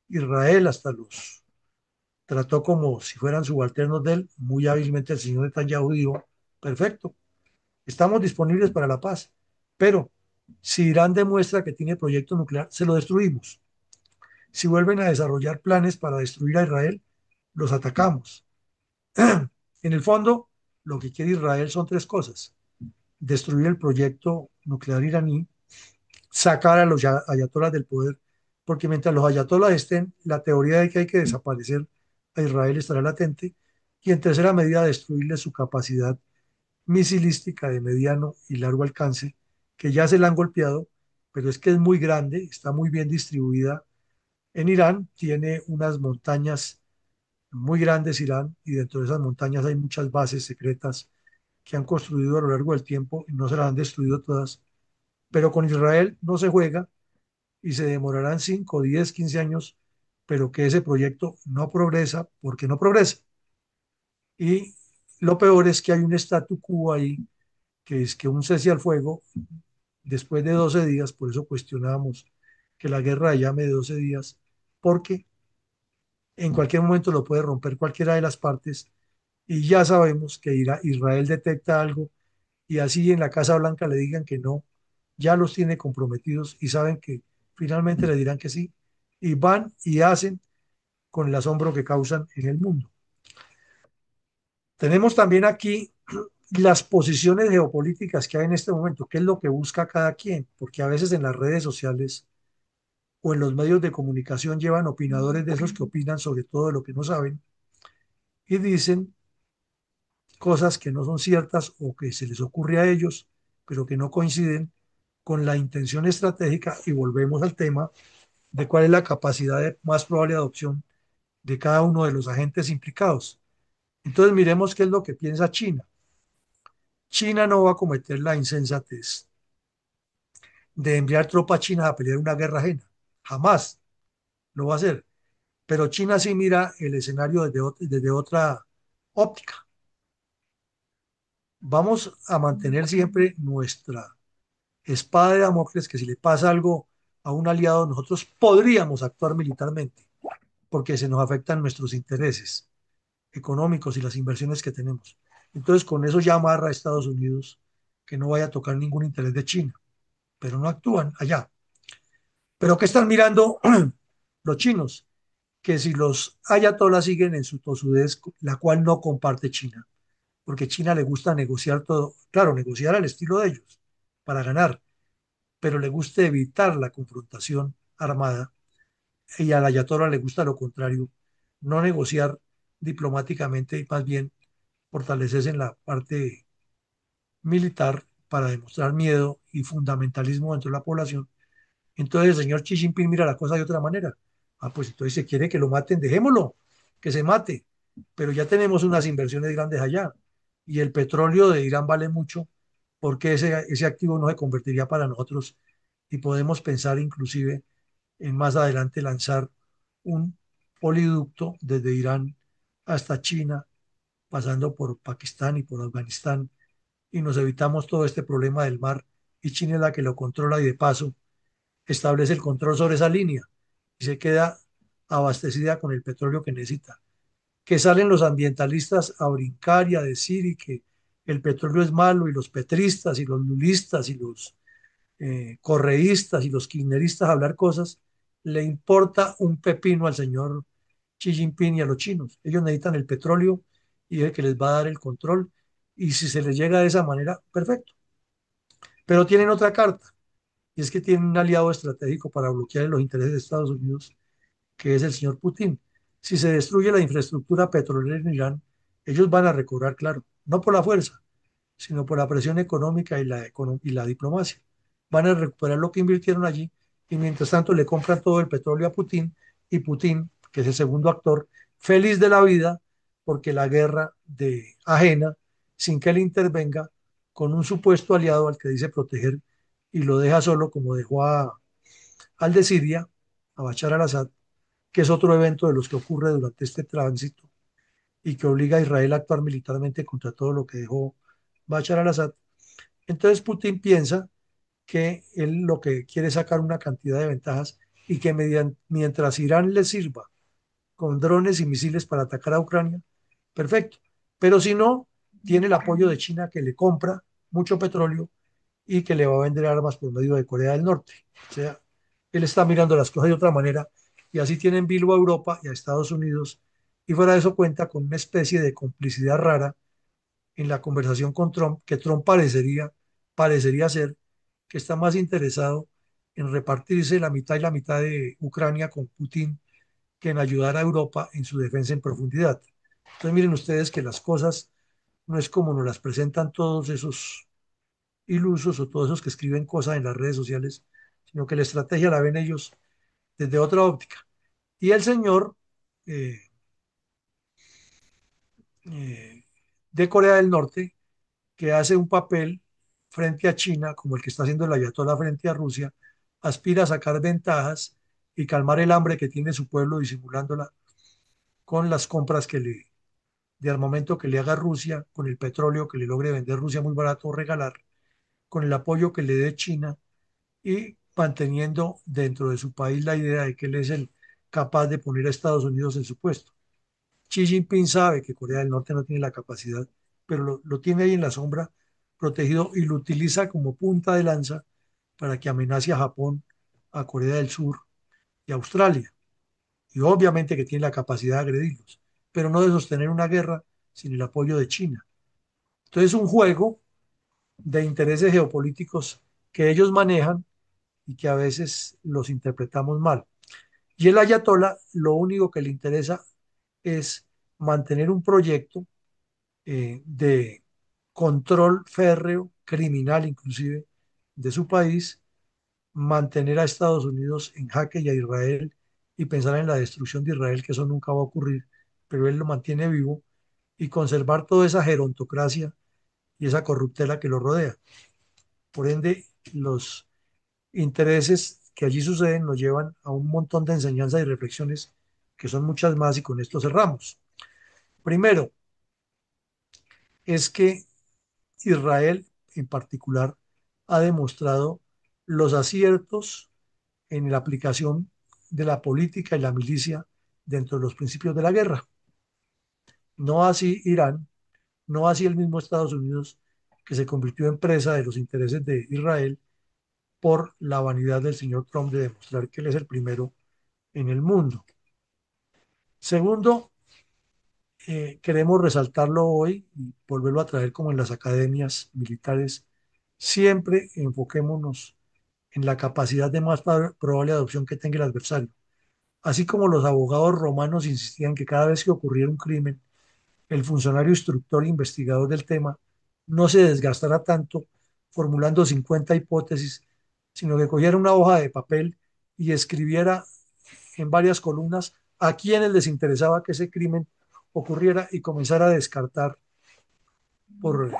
Israel, hasta los trató como si fueran subalternos de él. Muy hábilmente el señor Netanyahu dijo, perfecto, estamos disponibles para la paz, pero si Irán demuestra que tiene proyecto nuclear, se lo destruimos. Si vuelven a desarrollar planes para destruir a Israel, los atacamos. En el fondo, lo que quiere Israel son tres cosas: destruir el proyecto nuclear iraní, sacar a los ayatolas del poder, porque mientras los ayatolas estén, la teoría de que hay que desaparecer a Israel estará latente, y en tercera medida, destruirle su capacidad misilística de mediano y largo alcance, que ya se la han golpeado, pero es que es muy grande, está muy bien distribuida en Irán, tiene unas montañas muy grandes Irán, y dentro de esas montañas hay muchas bases secretas que han construido a lo largo del tiempo y no se las han destruido todas. Pero con Israel no se juega y se demorarán 5, 10, 15 años, pero que ese proyecto no progresa porque no progresa. Y lo peor es que hay un statu quo ahí, que es que un cese al fuego después de 12 días, por eso cuestionábamos que la guerra llame de 12 días, porque en cualquier momento lo puede romper cualquiera de las partes, y ya sabemos que Israel detecta algo y así en la Casa Blanca le digan que no, ya los tiene comprometidos y saben que finalmente le dirán que sí, y van y hacen con el asombro que causan en el mundo. Tenemos también aquí las posiciones geopolíticas que hay en este momento, qué es lo que busca cada quien, porque a veces en las redes sociales o en los medios de comunicación llevan opinadores de esos que opinan sobre todo de lo que no saben y dicen cosas que no son ciertas o que se les ocurre a ellos, pero que no coinciden con la intención estratégica, y volvemos al tema de cuál es la capacidad de más probable adopción de cada uno de los agentes implicados. Entonces miremos qué es lo que piensa China. China no va a cometer la insensatez de enviar tropas chinas a pelear una guerra ajena. Jamás lo va a hacer. Pero China sí mira el escenario desde otra óptica. Vamos a mantener siempre nuestra espada de Damocles, que si le pasa algo a un aliado, nosotros podríamos actuar militarmente, porque se nos afectan nuestros intereses económicos y las inversiones que tenemos. Entonces, con eso ya amarra a Estados Unidos que no vaya a tocar ningún interés de China, pero no actúan allá. ¿Pero qué están mirando los chinos? Que si los ayatolás siguen en su tosudez, la cual no comparte China, porque a China le gusta negociar todo, claro, negociar al estilo de ellos, para ganar, pero le gusta evitar la confrontación armada, y al ayatolá le gusta lo contrario, no negociar diplomáticamente y más bien fortalecerse en la parte militar para demostrar miedo y fundamentalismo dentro de la población. Entonces el señor Xi Jinping mira la cosa de otra manera. Ah, pues entonces se quiere que lo maten, dejémoslo, que se mate. Pero ya tenemos unas inversiones grandes allá y el petróleo de Irán vale mucho, porque ese activo no se convertiría para nosotros, y podemos pensar inclusive en más adelante lanzar un oleoducto desde Irán hasta China, pasando por Pakistán y por Afganistán, y nos evitamos todo este problema del mar, y China es la que lo controla y de paso establece el control sobre esa línea y se queda abastecida con el petróleo que necesita. Que salen los ambientalistas a brincar y a decir y que el petróleo es malo y los petristas y los lulistas y los correístas y los kirchneristas a hablar cosas, le importa un pepino al señor Xi Jinping y a los chinos. Ellos necesitan el petróleo y es el que les va a dar el control. Y si se les llega de esa manera, perfecto. Pero tienen otra carta, y es que tienen un aliado estratégico para bloquear los intereses de Estados Unidos, que es el señor Putin. Si se destruye la infraestructura petrolera en Irán, ellos van a recobrar, claro, no por la fuerza, sino por la presión económica y la diplomacia. Van a recuperar lo que invirtieron allí y mientras tanto le compran todo el petróleo a Putin y Putin, que es el segundo actor, feliz de la vida porque la guerra de ajena, sin que él intervenga, con un supuesto aliado al que dice proteger y lo deja solo como dejó al de Siria, a Bashar al-Assad, que es otro evento de los que ocurre durante este tránsito y que obliga a Israel a actuar militarmente contra todo lo que dejó Bashar al-Assad. Entonces Putin piensa que él lo que quiere es sacar una cantidad de ventajas y que mientras Irán le sirva con drones y misiles para atacar a Ucrania, perfecto. Pero si no, tiene el apoyo de China que le compra mucho petróleo y que le va a vender armas por medio de Corea del Norte. O sea, él está mirando las cosas de otra manera y así tienen vivo a Europa y a Estados Unidos y fuera de eso cuenta con una especie de complicidad rara en la conversación con Trump, que Trump parecería ser que está más interesado en repartirse la mitad y la mitad de Ucrania con Putin que en ayudar a Europa en su defensa en profundidad. Entonces miren ustedes que las cosas no es como nos las presentan todos esos ilusos o todos esos que escriben cosas en las redes sociales, sino que la estrategia la ven ellos desde otra óptica. Y el señor eh, eh, de Corea del Norte, que hace un papel frente a China, como el que está haciendo el Ayatollah frente a Rusia, aspira a sacar ventajas y calmar el hambre que tiene su pueblo disimulándola con las compras de armamento que le haga Rusia, con el petróleo que le logre vender Rusia muy barato o regalar, con el apoyo que le dé China y manteniendo dentro de su país la idea de que él es el capaz de poner a Estados Unidos en su puesto. Xi Jinping sabe que Corea del Norte no tiene la capacidad, pero lo tiene ahí en la sombra, protegido, y lo utiliza como punta de lanza para que amenace a Japón, a Corea del Sur y a Australia. Y obviamente que tiene la capacidad de agredirlos, pero no de sostener una guerra sin el apoyo de China. Entonces es un juego de intereses geopolíticos que ellos manejan y que a veces los interpretamos mal. Y el ayatollah lo único que le interesa es mantener un proyecto de control férreo, criminal inclusive, de su país, mantener a Estados Unidos en jaque y a Israel y pensar en la destrucción de Israel, que eso nunca va a ocurrir, pero él lo mantiene vivo y conservar toda esa gerontocracia y esa corruptela que lo rodea. Por ende, los intereses que allí suceden nos llevan a un montón de enseñanzas y reflexiones que son muchas más y con esto cerramos. Primero, es que Israel en particular ha demostrado los aciertos en la aplicación de la política y la milicia dentro de los principios de la guerra. No así Irán, no así el mismo Estados Unidos, que se convirtió en presa de los intereses de Israel por la vanidad del señor Trump de demostrar que él es el primero en el mundo. Segundo, queremos resaltarlo hoy y volverlo a traer como en las academias militares. Siempre enfoquémonos en la capacidad de más probable adopción que tenga el adversario. Así como los abogados romanos insistían que cada vez que ocurriera un crimen, el funcionario instructor e investigador del tema no se desgastara tanto formulando 50 hipótesis, sino que cogiera una hoja de papel y escribiera en varias columnas a quienes les interesaba que ese crimen ocurriera y comenzara a descartar por,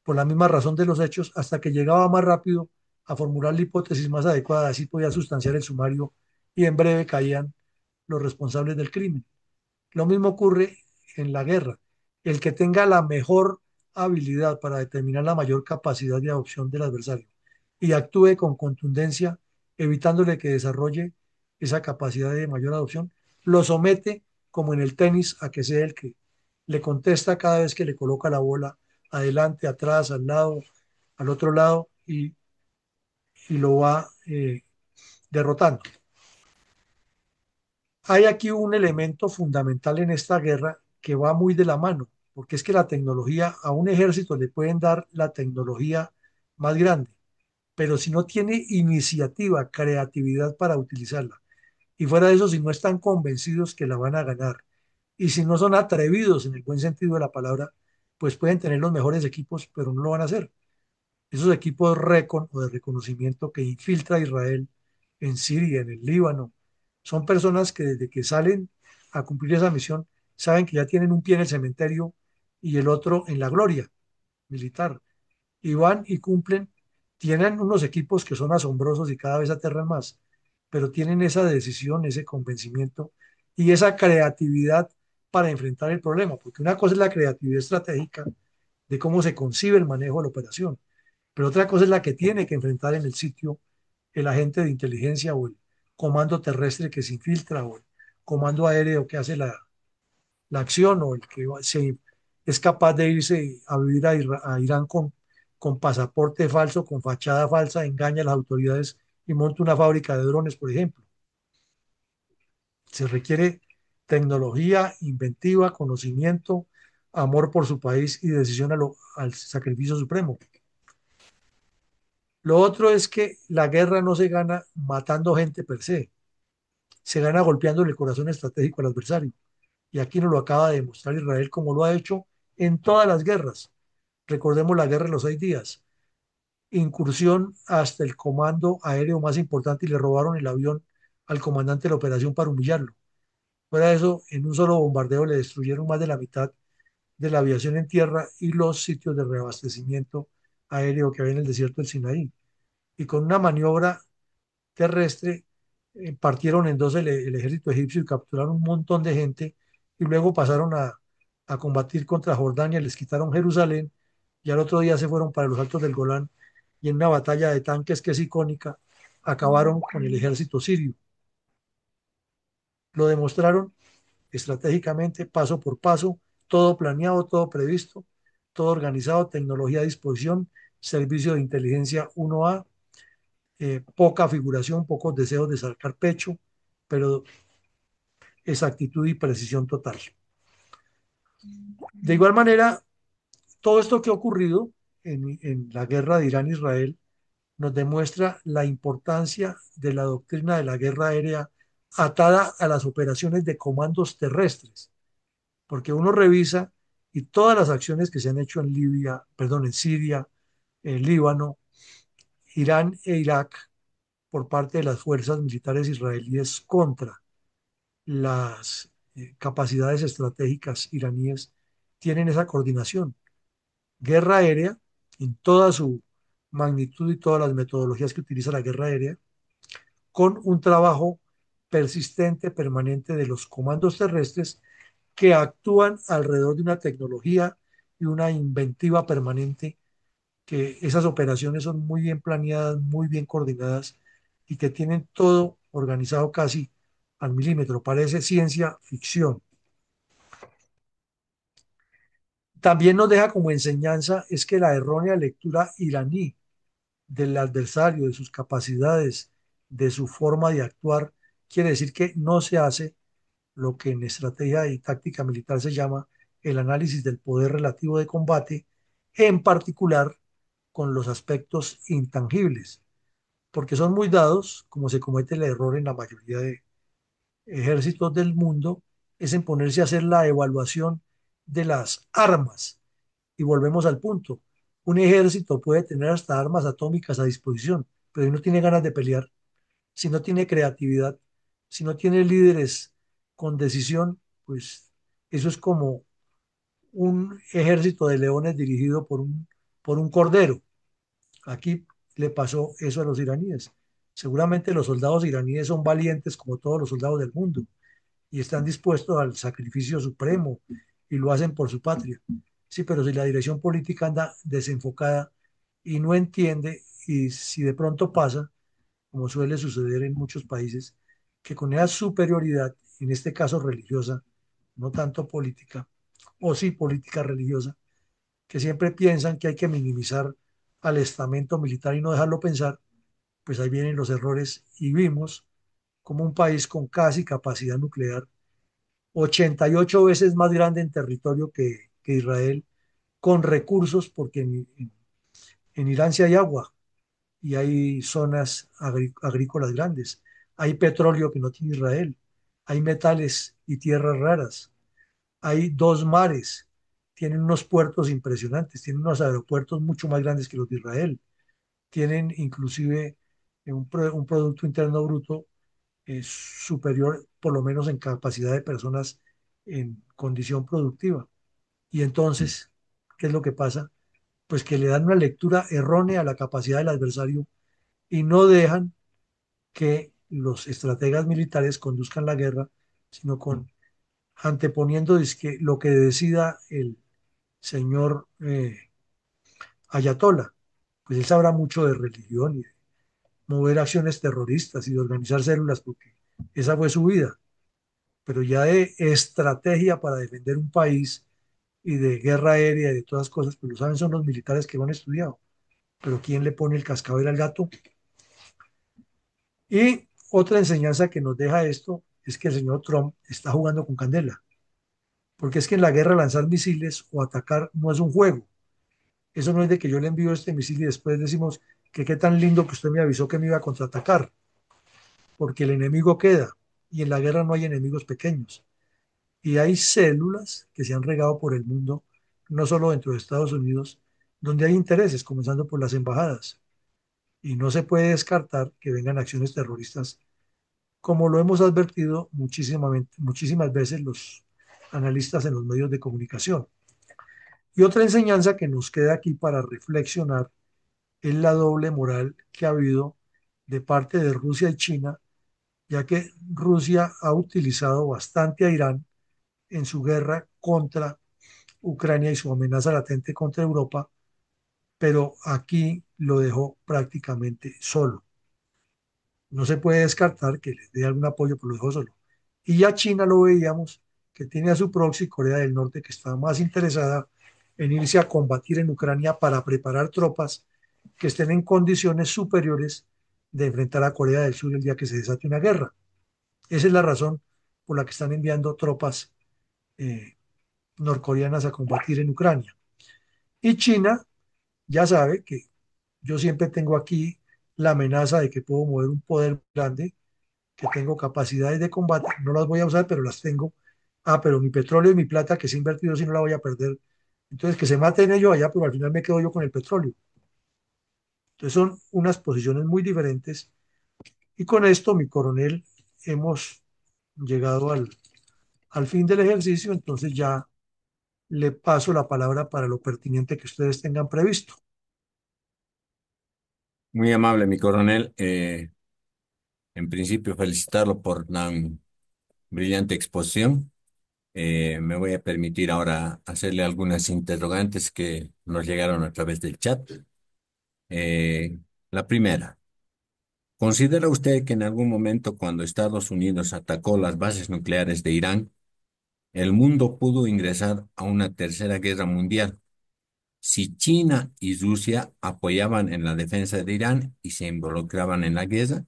por la misma razón de los hechos hasta que llegaba más rápido a formular la hipótesis más adecuada, así podía sustanciar el sumario y en breve caían los responsables del crimen. Lo mismo ocurre en la guerra. El que tenga la mejor habilidad para determinar la mayor capacidad de adopción del adversario y actúe con contundencia, evitándole que desarrolle esa capacidad de mayor adopción, lo somete, como en el tenis, a que sea el que le contesta cada vez que le coloca la bola adelante, atrás, al lado, al otro lado, y lo va derrotando. Hay aquí un elemento fundamental en esta guerra que va muy de la mano, porque es que la tecnología, a un ejército le pueden dar la tecnología más grande, pero si no tiene iniciativa, creatividad para utilizarla, y fuera de eso, si no están convencidos que la van a ganar, y si no son atrevidos en el buen sentido de la palabra, pues pueden tener los mejores equipos, pero no lo van a hacer. Esos equipos recon o de reconocimiento que infiltra Israel en Siria, en el Líbano, son personas que desde que salen a cumplir esa misión saben que ya tienen un pie en el cementerio y el otro en la gloria militar. Y van y cumplen, tienen unos equipos que son asombrosos y cada vez aterran más, pero tienen esa decisión, ese convencimiento y esa creatividad para enfrentar el problema, porque una cosa es la creatividad estratégica de cómo se concibe el manejo de la operación, pero otra cosa es la que tiene que enfrentar en el sitio el agente de inteligencia o el comando terrestre que se infiltra o el comando aéreo que hace la acción o el que es capaz de irse a vivir a Irán con pasaporte falso, con fachada falsa, engaña a las autoridades y monta una fábrica de drones, por ejemplo. Se requiere tecnología, inventiva, conocimiento, amor por su país y decisión al sacrificio supremo. Lo otro es que la guerra no se gana matando gente per se gana golpeando el corazón estratégico al adversario. Y aquí nos lo acaba de demostrar Israel como lo ha hecho en todas las guerras. Recordemos la guerra de los 6 días. Incursión hasta el comando aéreo más importante y le robaron el avión al comandante de la operación para humillarlo. Fuera de eso, en un solo bombardeo le destruyeron más de la mitad de la aviación en tierra y los sitios de reabastecimiento aéreo que había en el desierto del Sinaí. Y con una maniobra terrestre partieron en dos el ejército egipcio y capturaron un montón de gente y luego pasaron a combatir contra Jordania, les quitaron Jerusalén y al otro día se fueron para los altos del Golán y en una batalla de tanques que es icónica acabaron con el ejército sirio. Lo demostraron estratégicamente, paso por paso, todo planeado, todo previsto, todo organizado, tecnología a disposición, servicio de inteligencia 1A, poca figuración, pocos deseos de sacar pecho, pero exactitud y precisión total. De igual manera, todo esto que ha ocurrido en la guerra de Irán-Israel nos demuestra la importancia de la doctrina de la guerra aérea atada a las operaciones de comandos terrestres, porque uno revisa y todas las acciones que se han hecho en Libia, perdón, en Siria, en Líbano, Irán e Irak por parte de las fuerzas militares israelíes contra las capacidades estratégicas iraníes tienen esa coordinación. Guerra aérea, en toda su magnitud y todas las metodologías que utiliza la guerra aérea, con un trabajo persistente, permanente de los comandos terrestres que actúan alrededor de una tecnología y una inventiva permanente, que esas operaciones son muy bien planeadas, muy bien coordinadas y que tienen todo organizado casi al milímetro. Parece ciencia ficción. También nos deja como enseñanza es que la errónea lectura iraní del adversario, de sus capacidades, de su forma de actuar, quiere decir que no se hace lo que en estrategia y táctica militar se llama el análisis del poder relativo de combate, en particular con los aspectos intangibles, porque son muy dados, como se comete el error en la mayoría de ejércitos del mundo, es en ponerse a hacer la evaluación de las armas. Y volvemos al punto. Un ejército puede tener hasta armas atómicas a disposición, pero si no tiene ganas de pelear, si no tiene creatividad, si no tiene líderes con decisión, pues eso es como un ejército de leones dirigido por un cordero. Aquí le pasó eso a los iraníes. Seguramente los soldados iraníes son valientes como todos los soldados del mundo, y están dispuestos al sacrificio supremo y lo hacen por su patria. Sí, pero si la dirección política anda desenfocada y no entiende, y si de pronto pasa, como suele suceder en muchos países, que con esa superioridad, en este caso religiosa, no tanto política, o sí política religiosa, que siempre piensan que hay que minimizar al estamento militar y no dejarlo pensar, pues ahí vienen los errores y vimos como un país con casi capacidad nuclear, 88 veces más grande en territorio que Israel, con recursos, porque en Irán sí hay agua y hay zonas agrícolas grandes, hay petróleo que no tiene Israel, hay metales y tierras raras, hay dos mares, tienen unos puertos impresionantes, tienen unos aeropuertos mucho más grandes que los de Israel, tienen inclusive un Producto Interno Bruto superior, por lo menos en capacidad de personas en condición productiva. Y entonces, ¿qué es lo que pasa? Pues que le dan una lectura errónea a la capacidad del adversario y no dejan que los estrategas militares conduzcan la guerra, sino con anteponiendo dizque, lo que decida el señor Ayatollah. Pues él sabrá mucho de religión y de mover acciones terroristas y de organizar células, porque esa fue su vida. Pero ya de estrategia para defender un país y de guerra aérea y de todas cosas, pues lo saben son los militares que lo han estudiado. Pero ¿quién le pone el cascabel al gato? Y otra enseñanza que nos deja esto es que el señor Trump está jugando con candela, porque es que en la guerra lanzar misiles o atacar no es un juego. Eso no es de que yo le envío este misil y después decimos que qué tan lindo que usted me avisó que me iba a contraatacar, porque el enemigo queda y en la guerra no hay enemigos pequeños. Y hay células que se han regado por el mundo, no solo dentro de Estados Unidos, donde hay intereses, comenzando por las embajadas. Y no se puede descartar que vengan acciones terroristas, como lo hemos advertido muchísimas veces los analistas en los medios de comunicación. Y otra enseñanza que nos queda aquí para reflexionar es la doble moral que ha habido de parte de Rusia y China, ya que Rusia ha utilizado bastante a Irán en su guerra contra Ucrania y su amenaza latente contra Europa, pero aquí lo dejó prácticamente solo. No se puede descartar que le dé algún apoyo, pero lo dejó solo. Y ya China lo veíamos, que tiene a su proxy Corea del Norte, que está más interesada en irse a combatir en Ucrania para preparar tropas que estén en condiciones superiores de enfrentar a Corea del Sur el día que se desate una guerra. Esa es la razón por la que están enviando tropas eh, norcoreanas a combatir en Ucrania. Y China ya sabe que yo siempre tengo aquí la amenaza de que puedo mover un poder grande, que tengo capacidades de combate, no las voy a usar, pero las tengo. Ah, pero mi petróleo y mi plata que se ha invertido, si no la voy a perder. Entonces, que se maten ellos allá, pero al final me quedo yo con el petróleo. Entonces, son unas posiciones muy diferentes. Y con esto, mi coronel, hemos llegado al fin del ejercicio. Entonces, ya le paso la palabra para lo pertinente que ustedes tengan previsto. Muy amable, mi coronel. En principio, felicitarlo por tan brillante exposición. Me voy a permitir ahora hacerle algunas interrogantes que nos llegaron a través del chat. Eh, la primera, ¿considera usted que en algún momento cuando Estados Unidos atacó las bases nucleares de Irán, el mundo pudo ingresar a una tercera guerra mundial si China y Rusia apoyaban en la defensa de Irán y se involucraban en la guerra?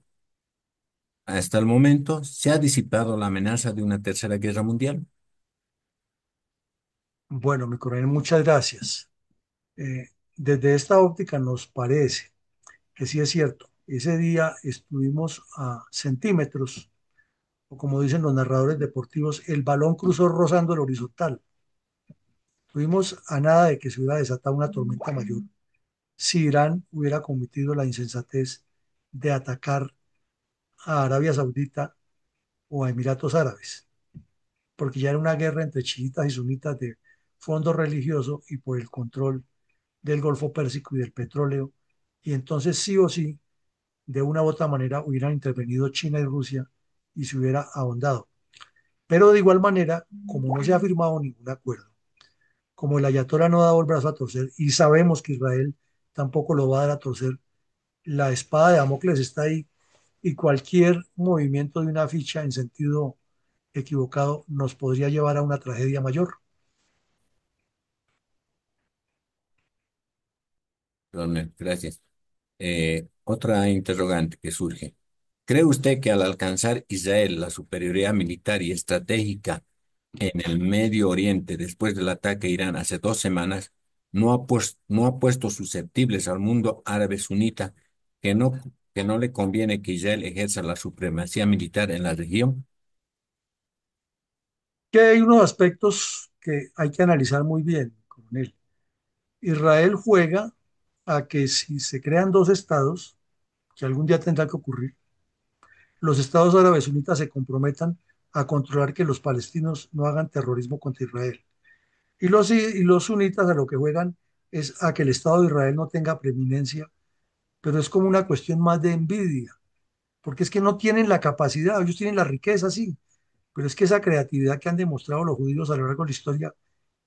Hasta el momento, ¿se ha disipado la amenaza de una tercera guerra mundial? Bueno, mi coronel, muchas gracias. Desde esta óptica nos parece que sí es cierto. Ese día estuvimos a centímetros, o como dicen los narradores deportivos, el balón cruzó rozando el horizontal. Estuvimos a nada de que se hubiera desatado una tormenta mayor si Irán hubiera cometido la insensatez de atacar a Arabia Saudita o a Emiratos Árabes, porque ya era una guerra entre chiitas y sunitas de fondo religioso y por el control del Golfo Pérsico y del petróleo. Y entonces sí o sí, de una u otra manera, hubieran intervenido China y Rusia y se hubiera ahondado. Pero de igual manera, como no se ha firmado ningún acuerdo, como el ayatolá no ha dado el brazo a torcer y sabemos que Israel tampoco lo va a dar a torcer, la espada de Damocles está ahí y cualquier movimiento de una ficha en sentido equivocado nos podría llevar a una tragedia mayor. Coronel, gracias. Otra interrogante que surge. ¿Cree usted que al alcanzar Israel la superioridad militar y estratégica en el Medio Oriente después del ataque a Irán hace 2 semanas, no ha puesto susceptibles al mundo árabe sunita que no, que no le conviene que Israel ejerza la supremacía militar en la región? Que hay unos aspectos que hay que analizar muy bien, coronel. Israel juega a que si se crean dos estados, que algún día tendrá que ocurrir, los estados árabes sunitas se comprometan a controlar que los palestinos no hagan terrorismo contra Israel. Y los sunitas a lo que juegan es a que el Estado de Israel no tenga preeminencia, pero es como una cuestión más de envidia, porque es que no tienen la capacidad, ellos tienen la riqueza, sí, pero es que esa creatividad que han demostrado los judíos a lo largo de la historia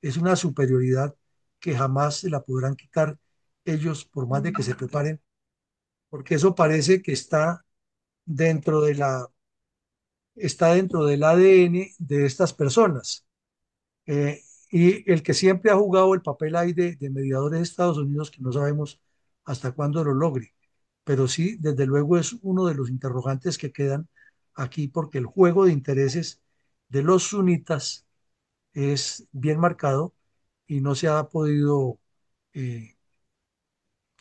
es una superioridad que jamás se la podrán quitar ellos por más de que se preparen, porque eso parece que dentro de está dentro del ADN de estas personas. Eh, y el que siempre ha jugado el papel ahí de mediador de Estados Unidos, que no sabemos hasta cuándo lo logre, pero sí, desde luego es uno de los interrogantes que quedan aquí, porque el juego de intereses de los sunitas es bien marcado y no se ha podido eh,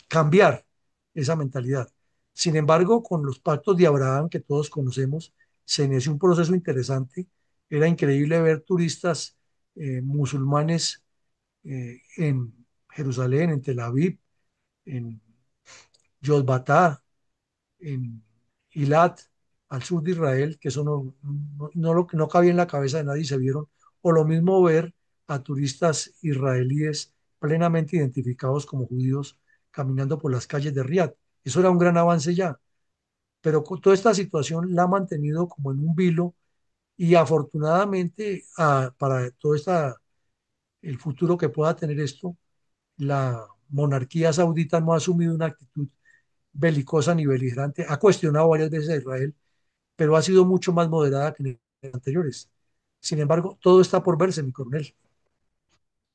cambiar esa mentalidad. Sin embargo, con los pactos de Abraham que todos conocemos, se inició un proceso interesante. Era increíble ver turistas musulmanes en Jerusalén, en Tel Aviv, en Yotbatá, en Eilat, al sur de Israel, que eso no cabía en la cabeza de nadie, se vieron, o lo mismo ver a turistas israelíes plenamente identificados como judíos caminando por las calles de Riad. Eso era un gran avance ya, pero con toda esta situación la ha mantenido como en un vilo y afortunadamente para todo el futuro que pueda tener esto, la monarquía saudita no ha asumido una actitud belicosa ni beligerante, ha cuestionado varias veces a Israel, pero ha sido mucho más moderada que en los anteriores. Sin embargo, todo está por verse, mi coronel.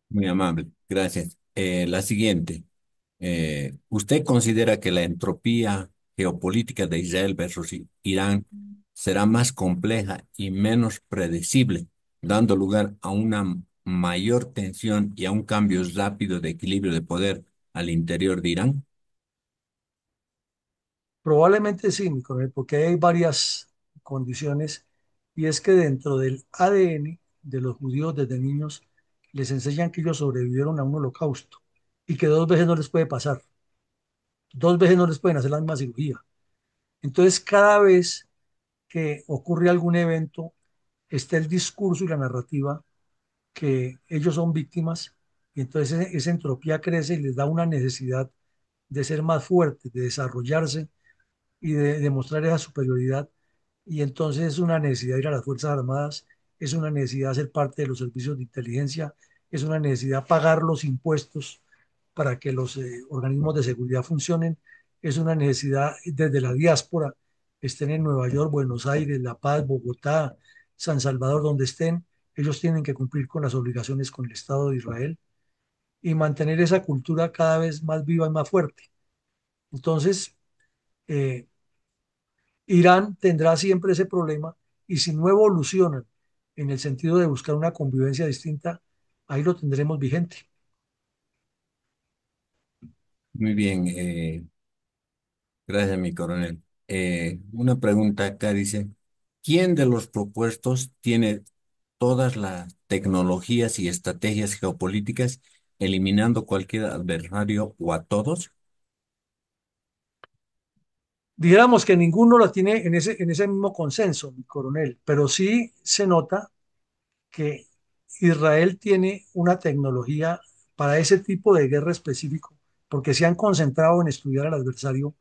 Muy amable, gracias. La siguiente. ¿Usted considera que la entropía geopolítica de Israel versus Irán será más compleja y menos predecible, dando lugar a una mayor tensión y a un cambio rápido de equilibrio de poder al interior de Irán? Probablemente sí, mi coronel, porque hay varias condiciones y es que dentro del ADN de los judíos desde niños les enseñan que ellos sobrevivieron a un holocausto y que dos veces no les puede pasar, dos veces no les pueden hacer la misma cirugía. Entonces, cada vez que ocurre algún evento, está el discurso y la narrativa que ellos son víctimas y entonces esa entropía crece y les da una necesidad de ser más fuertes, de desarrollarse y de demostrar esa superioridad. Y entonces es una necesidad de ir a las Fuerzas Armadas, es una necesidad de ser parte de los servicios de inteligencia, es una necesidad pagar los impuestos para que los organismos de seguridad funcionen, es una necesidad desde la diáspora, estén en Nueva York, Buenos Aires, La Paz, Bogotá, San Salvador, donde estén, ellos tienen que cumplir con las obligaciones con el Estado de Israel y mantener esa cultura cada vez más viva y más fuerte. Entonces, eh, Irán tendrá siempre ese problema y si no evolucionan en el sentido de buscar una convivencia distinta, ahí lo tendremos vigente. Muy bien, gracias, mi coronel. Una pregunta acá dice, ¿quién de los propuestos tiene todas las tecnologías y estrategias geopolíticas, eliminando cualquier adversario o a todos? Dijéramos que ninguno la tiene en ese mismo consenso, mi coronel, pero sí se nota que Israel tiene una tecnología para ese tipo de guerra específico, porque se han concentrado en estudiar al adversario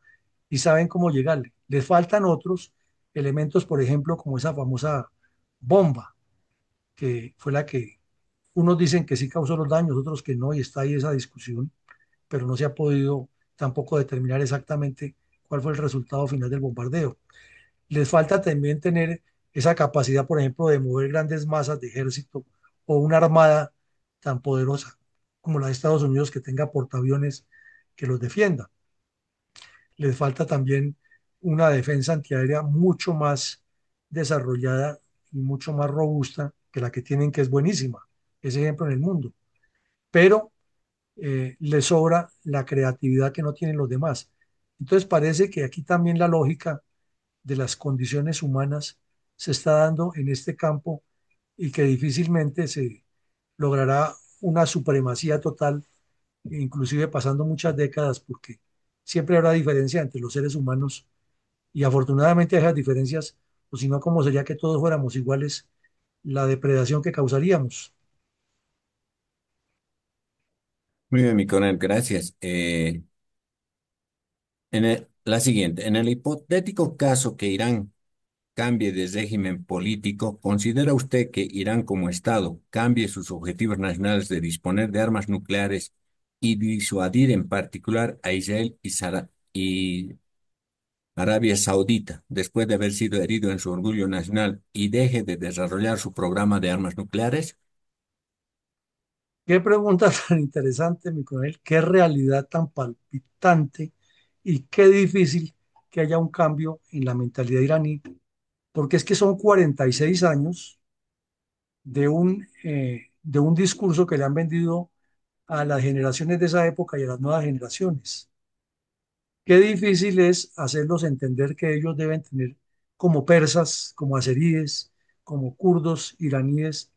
y saben cómo llegarle. Les faltan otros elementos, por ejemplo, como esa famosa bomba, que fue la que unos dicen que sí causó los daños, otros que no, y está ahí esa discusión, pero no se ha podido tampoco determinar exactamente cuál fue el resultado final del bombardeo. Les falta también tener esa capacidad, por ejemplo, de mover grandes masas de ejército o una armada tan poderosa como la de Estados Unidos que tenga portaaviones que los defienda. Les falta también una defensa antiaérea mucho más desarrollada y mucho más robusta que la que tienen, que es buenísima, ese ejemplo en el mundo. Pero le sobra la creatividad que no tienen los demás. Entonces parece que aquí también la lógica de las condiciones humanas se está dando en este campo y que difícilmente se logrará una supremacía total, inclusive pasando muchas décadas, porque siempre habrá diferencia entre los seres humanos y afortunadamente esas diferencias, o si no, ¿cómo sería que todos fuéramos iguales? La depredación que causaríamos. Muy bien, mi coronel, gracias. La siguiente, en el hipotético caso que Irán cambie de régimen político, ¿considera usted que Irán como Estado cambie sus objetivos nacionales de disponer de armas nucleares y disuadir en particular a Israel y Arabia Saudita después de haber sido herido en su orgullo nacional y deje de desarrollar su programa de armas nucleares? Qué pregunta tan interesante, mi coronel, qué realidad tan palpitante y qué difícil que haya un cambio en la mentalidad iraní, porque es que son 46 años de un discurso que le han vendido a las generaciones de esa época y a las nuevas generaciones. Qué difícil es hacerlos entender que ellos deben tener como persas, como azeríes, como kurdos, iraníes,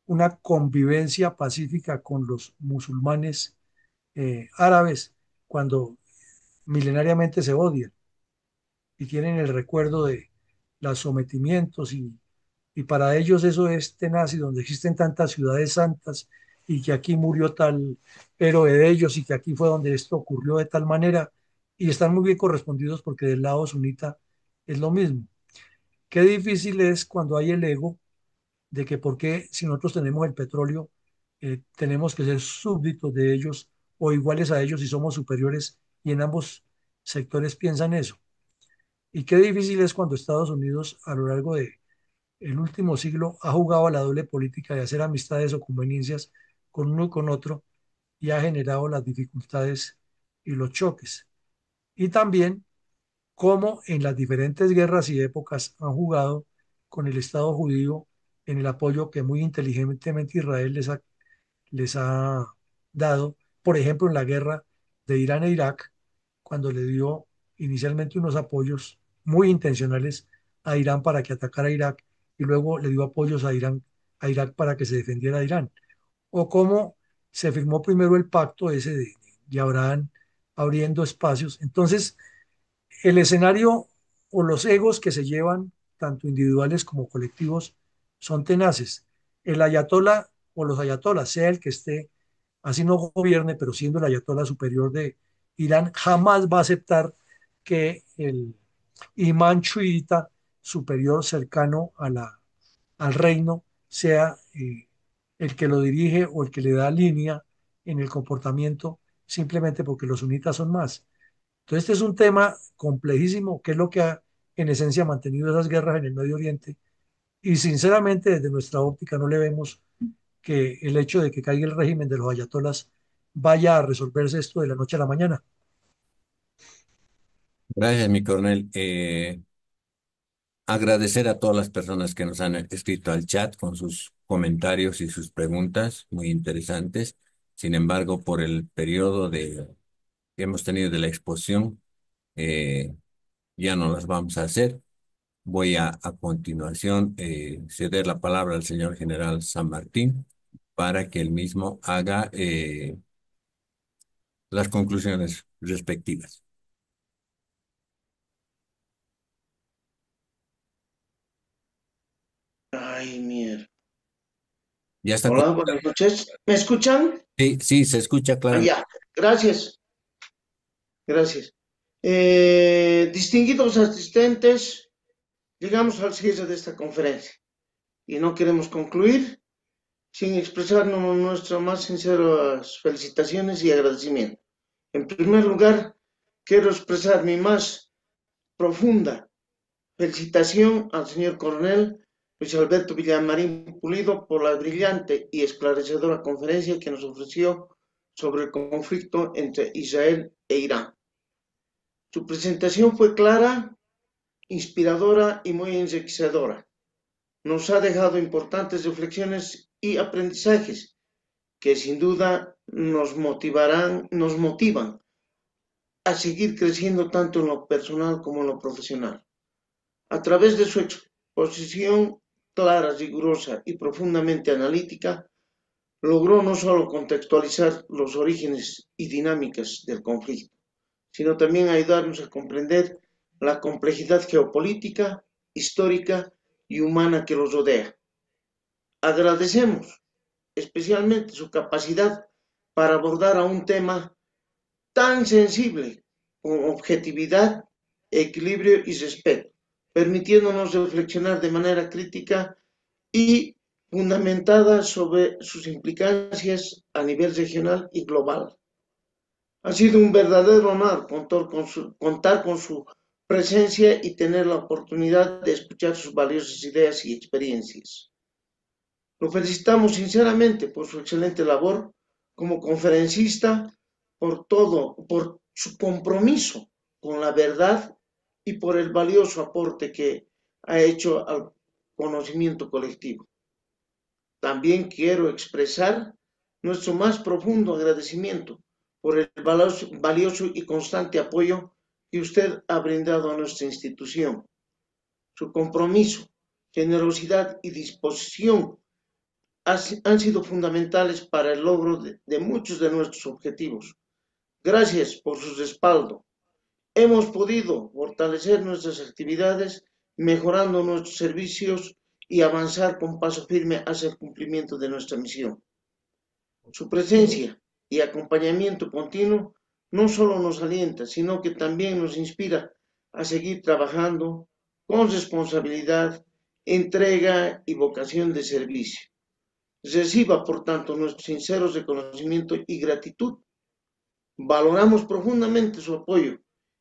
una convivencia pacífica con los musulmanes árabes cuando milenariamente se odian y tienen el recuerdo de los sometimientos y para ellos eso es tenaz y donde existen tantas ciudades santas y que aquí murió tal héroe de ellos y que aquí fue donde esto ocurrió de tal manera y están muy bien correspondidos porque del lado sunita es lo mismo. Qué difícil es cuando hay el ego de que por qué si nosotros tenemos el petróleo tenemos que ser súbditos de ellos o iguales a ellos si somos superiores y en ambos sectores piensan eso. Y qué difícil es cuando Estados Unidos a lo largo de el último siglo ha jugado a la doble política de hacer amistades o conveniencias con uno y con otro y ha generado las dificultades y los choques. Y también cómo en las diferentes guerras y épocas han jugado con el Estado judío en el apoyo que muy inteligentemente Israel les ha dado, por ejemplo, en la guerra de Irán e Irak, cuando le dio inicialmente unos apoyos muy intencionales a Irán para que atacara a Irak y luego le dio apoyos a Irán, a Irak para que se defendiera de Irán. O cómo se firmó primero el pacto ese de Abraham abriendo espacios. Entonces, el escenario o los egos que se llevan, tanto individuales como colectivos, son tenaces. El ayatolá o los ayatolas, sea el que esté, así no gobierne, pero siendo el ayatolá superior de Irán, jamás va a aceptar que el imán chiita superior cercano al reino sea el que lo dirige o el que le da línea en el comportamiento, simplemente porque los sunitas son más. Entonces, este es un tema complejísimo, que es lo que ha, en esencia, mantenido esas guerras en el Medio Oriente. Y sinceramente, desde nuestra óptica, no le vemos que el hecho de que caiga el régimen de los ayatolas vaya a resolverse esto de la noche a la mañana. Gracias, mi coronel. Agradecer a todas las personas que nos han escrito al chat con sus comentarios y sus preguntas muy interesantes. Sin embargo, por el periodo que hemos tenido de la exposición, eh, ya no las vamos a hacer. Voy a continuación ceder la palabra al señor general San Martín para que él mismo haga las conclusiones respectivas. Ay, mierda. ¿Ya está Hola, buenas noches. ¿Me escuchan? Sí, sí, se escucha Ah, claro. ya. Gracias, gracias. Distinguidos asistentes, llegamos al cierre de esta conferencia. y no queremos concluir sin expresarnos nuestras más sinceras felicitaciones y agradecimiento. En primer lugar, quiero expresar mi más profunda felicitación al señor coronel Luis Alberto Villamarín Pulido por la brillante y esclarecedora conferencia que nos ofreció sobre el conflicto entre Israel e Irán. Su presentación fue clara, inspiradora y muy enriquecedora. Nos ha dejado importantes reflexiones y aprendizajes que sin duda nos motivan a seguir creciendo tanto en lo personal como en lo profesional. A través de su exposición clara, rigurosa y profundamente analítica, logró no solo contextualizar los orígenes y dinámicas del conflicto, sino también ayudarnos a comprender la complejidad geopolítica, histórica y humana que los rodea. Agradecemos especialmente su capacidad para abordar a un tema tan sensible con objetividad, equilibrio y respeto, permitiéndonos reflexionar de manera crítica y fundamentada sobre sus implicancias a nivel regional y global. Ha sido un verdadero honor contar con su presencia y tener la oportunidad de escuchar sus valiosas ideas y experiencias. Lo felicitamos sinceramente por su excelente labor como conferencista, por su compromiso con la verdad y por el valioso aporte que ha hecho al conocimiento colectivo. También quiero expresar nuestro más profundo agradecimiento por el valioso y constante apoyo que usted ha brindado a nuestra institución. Su compromiso, generosidad y disposición han sido fundamentales para el logro de muchos de nuestros objetivos. Gracias por su respaldo. Hemos podido fortalecer nuestras actividades, mejorando nuestros servicios y avanzar con paso firme hacia el cumplimiento de nuestra misión. Su presencia y acompañamiento continuo no solo nos alienta, sino que también nos inspira a seguir trabajando con responsabilidad, entrega y vocación de servicio. Reciba, por tanto, nuestro sincero reconocimiento y gratitud. Valoramos profundamente su apoyo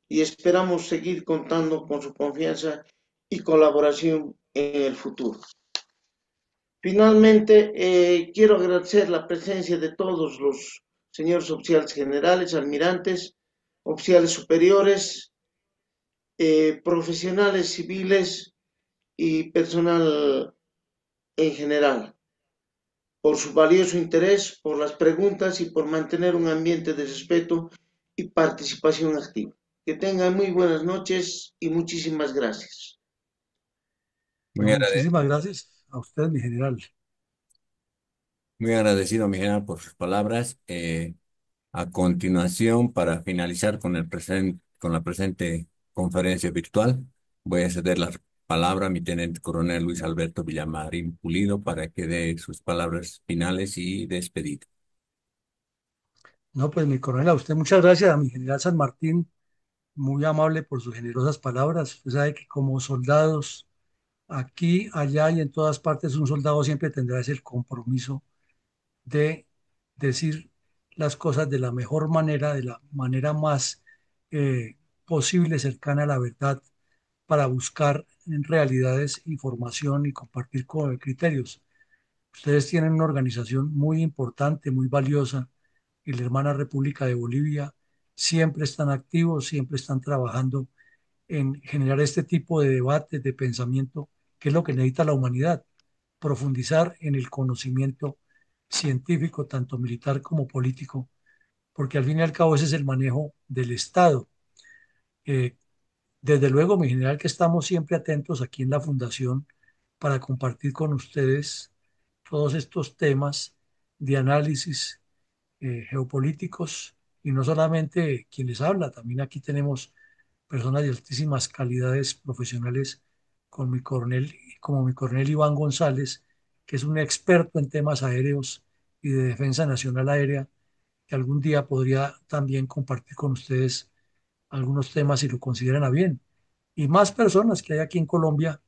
y esperamos seguir contando con su confianza y colaboración en el futuro. Finalmente, quiero agradecer la presencia de todos los señores oficiales generales, almirantes, oficiales superiores, profesionales civiles y personal en general, por su valioso interés, por las preguntas y por mantener un ambiente de respeto y participación activa. Que tengan muy buenas noches y muchísimas gracias. Muy, No, agrade- muchísimas gracias a usted, mi general. Muy agradecido, mi general, por sus palabras. A continuación, para finalizar con la presente conferencia virtual, voy a ceder la palabra a mi teniente coronel Luis Alberto Villamarín Pulido para que dé sus palabras finales y despedida. No, pues mi coronel, a usted muchas gracias, a mi general San Martín, muy amable por sus generosas palabras. Usted sabe que como soldados, aquí, allá y en todas partes, un soldado siempre tendrá ese compromiso de decir las cosas de la mejor manera, de la manera más eh, posible, cercana a la verdad, para buscar en realidades información y compartir criterios. Ustedes tienen una organización muy importante, muy valiosa, y la hermana República de Bolivia siempre están activos, siempre están trabajando en generar este tipo de debates, de pensamiento, que es lo que necesita la humanidad, profundizar en el conocimiento científico, tanto militar como político, porque al fin y al cabo ese es el manejo del Estado. Eh, Desde luego, mi general, que estamos siempre atentos aquí en la Fundación para compartir con ustedes todos estos temas de análisis geopolíticos y no solamente quien les habla, también aquí tenemos personas de altísimas calidades profesionales con mi coronel, como mi coronel Iván González, que es un experto en temas aéreos y de defensa nacional aérea, que algún día podría también compartir con ustedes algunos temas si lo consideran a bien. Y más personas que hay aquí en Colombia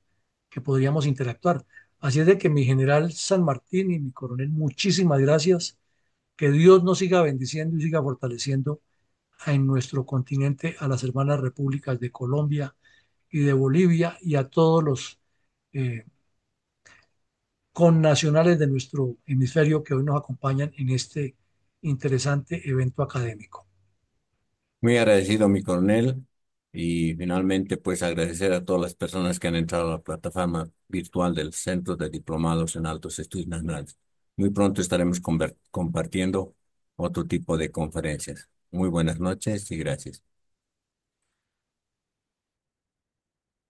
que podríamos interactuar. Así es de que mi general San Martín y mi coronel, muchísimas gracias. Que Dios nos siga bendiciendo y siga fortaleciendo en nuestro continente a las hermanas repúblicas de Colombia y de Bolivia y a todos los eh, connacionales de nuestro hemisferio que hoy nos acompañan en este interesante evento académico. Muy agradecido, mi coronel. Y finalmente, pues agradecer a todas las personas que han entrado a la plataforma virtual del Centro de Diplomados en Altos Estudios Nacionales. Muy pronto estaremos compartiendo otro tipo de conferencias. Muy buenas noches y gracias.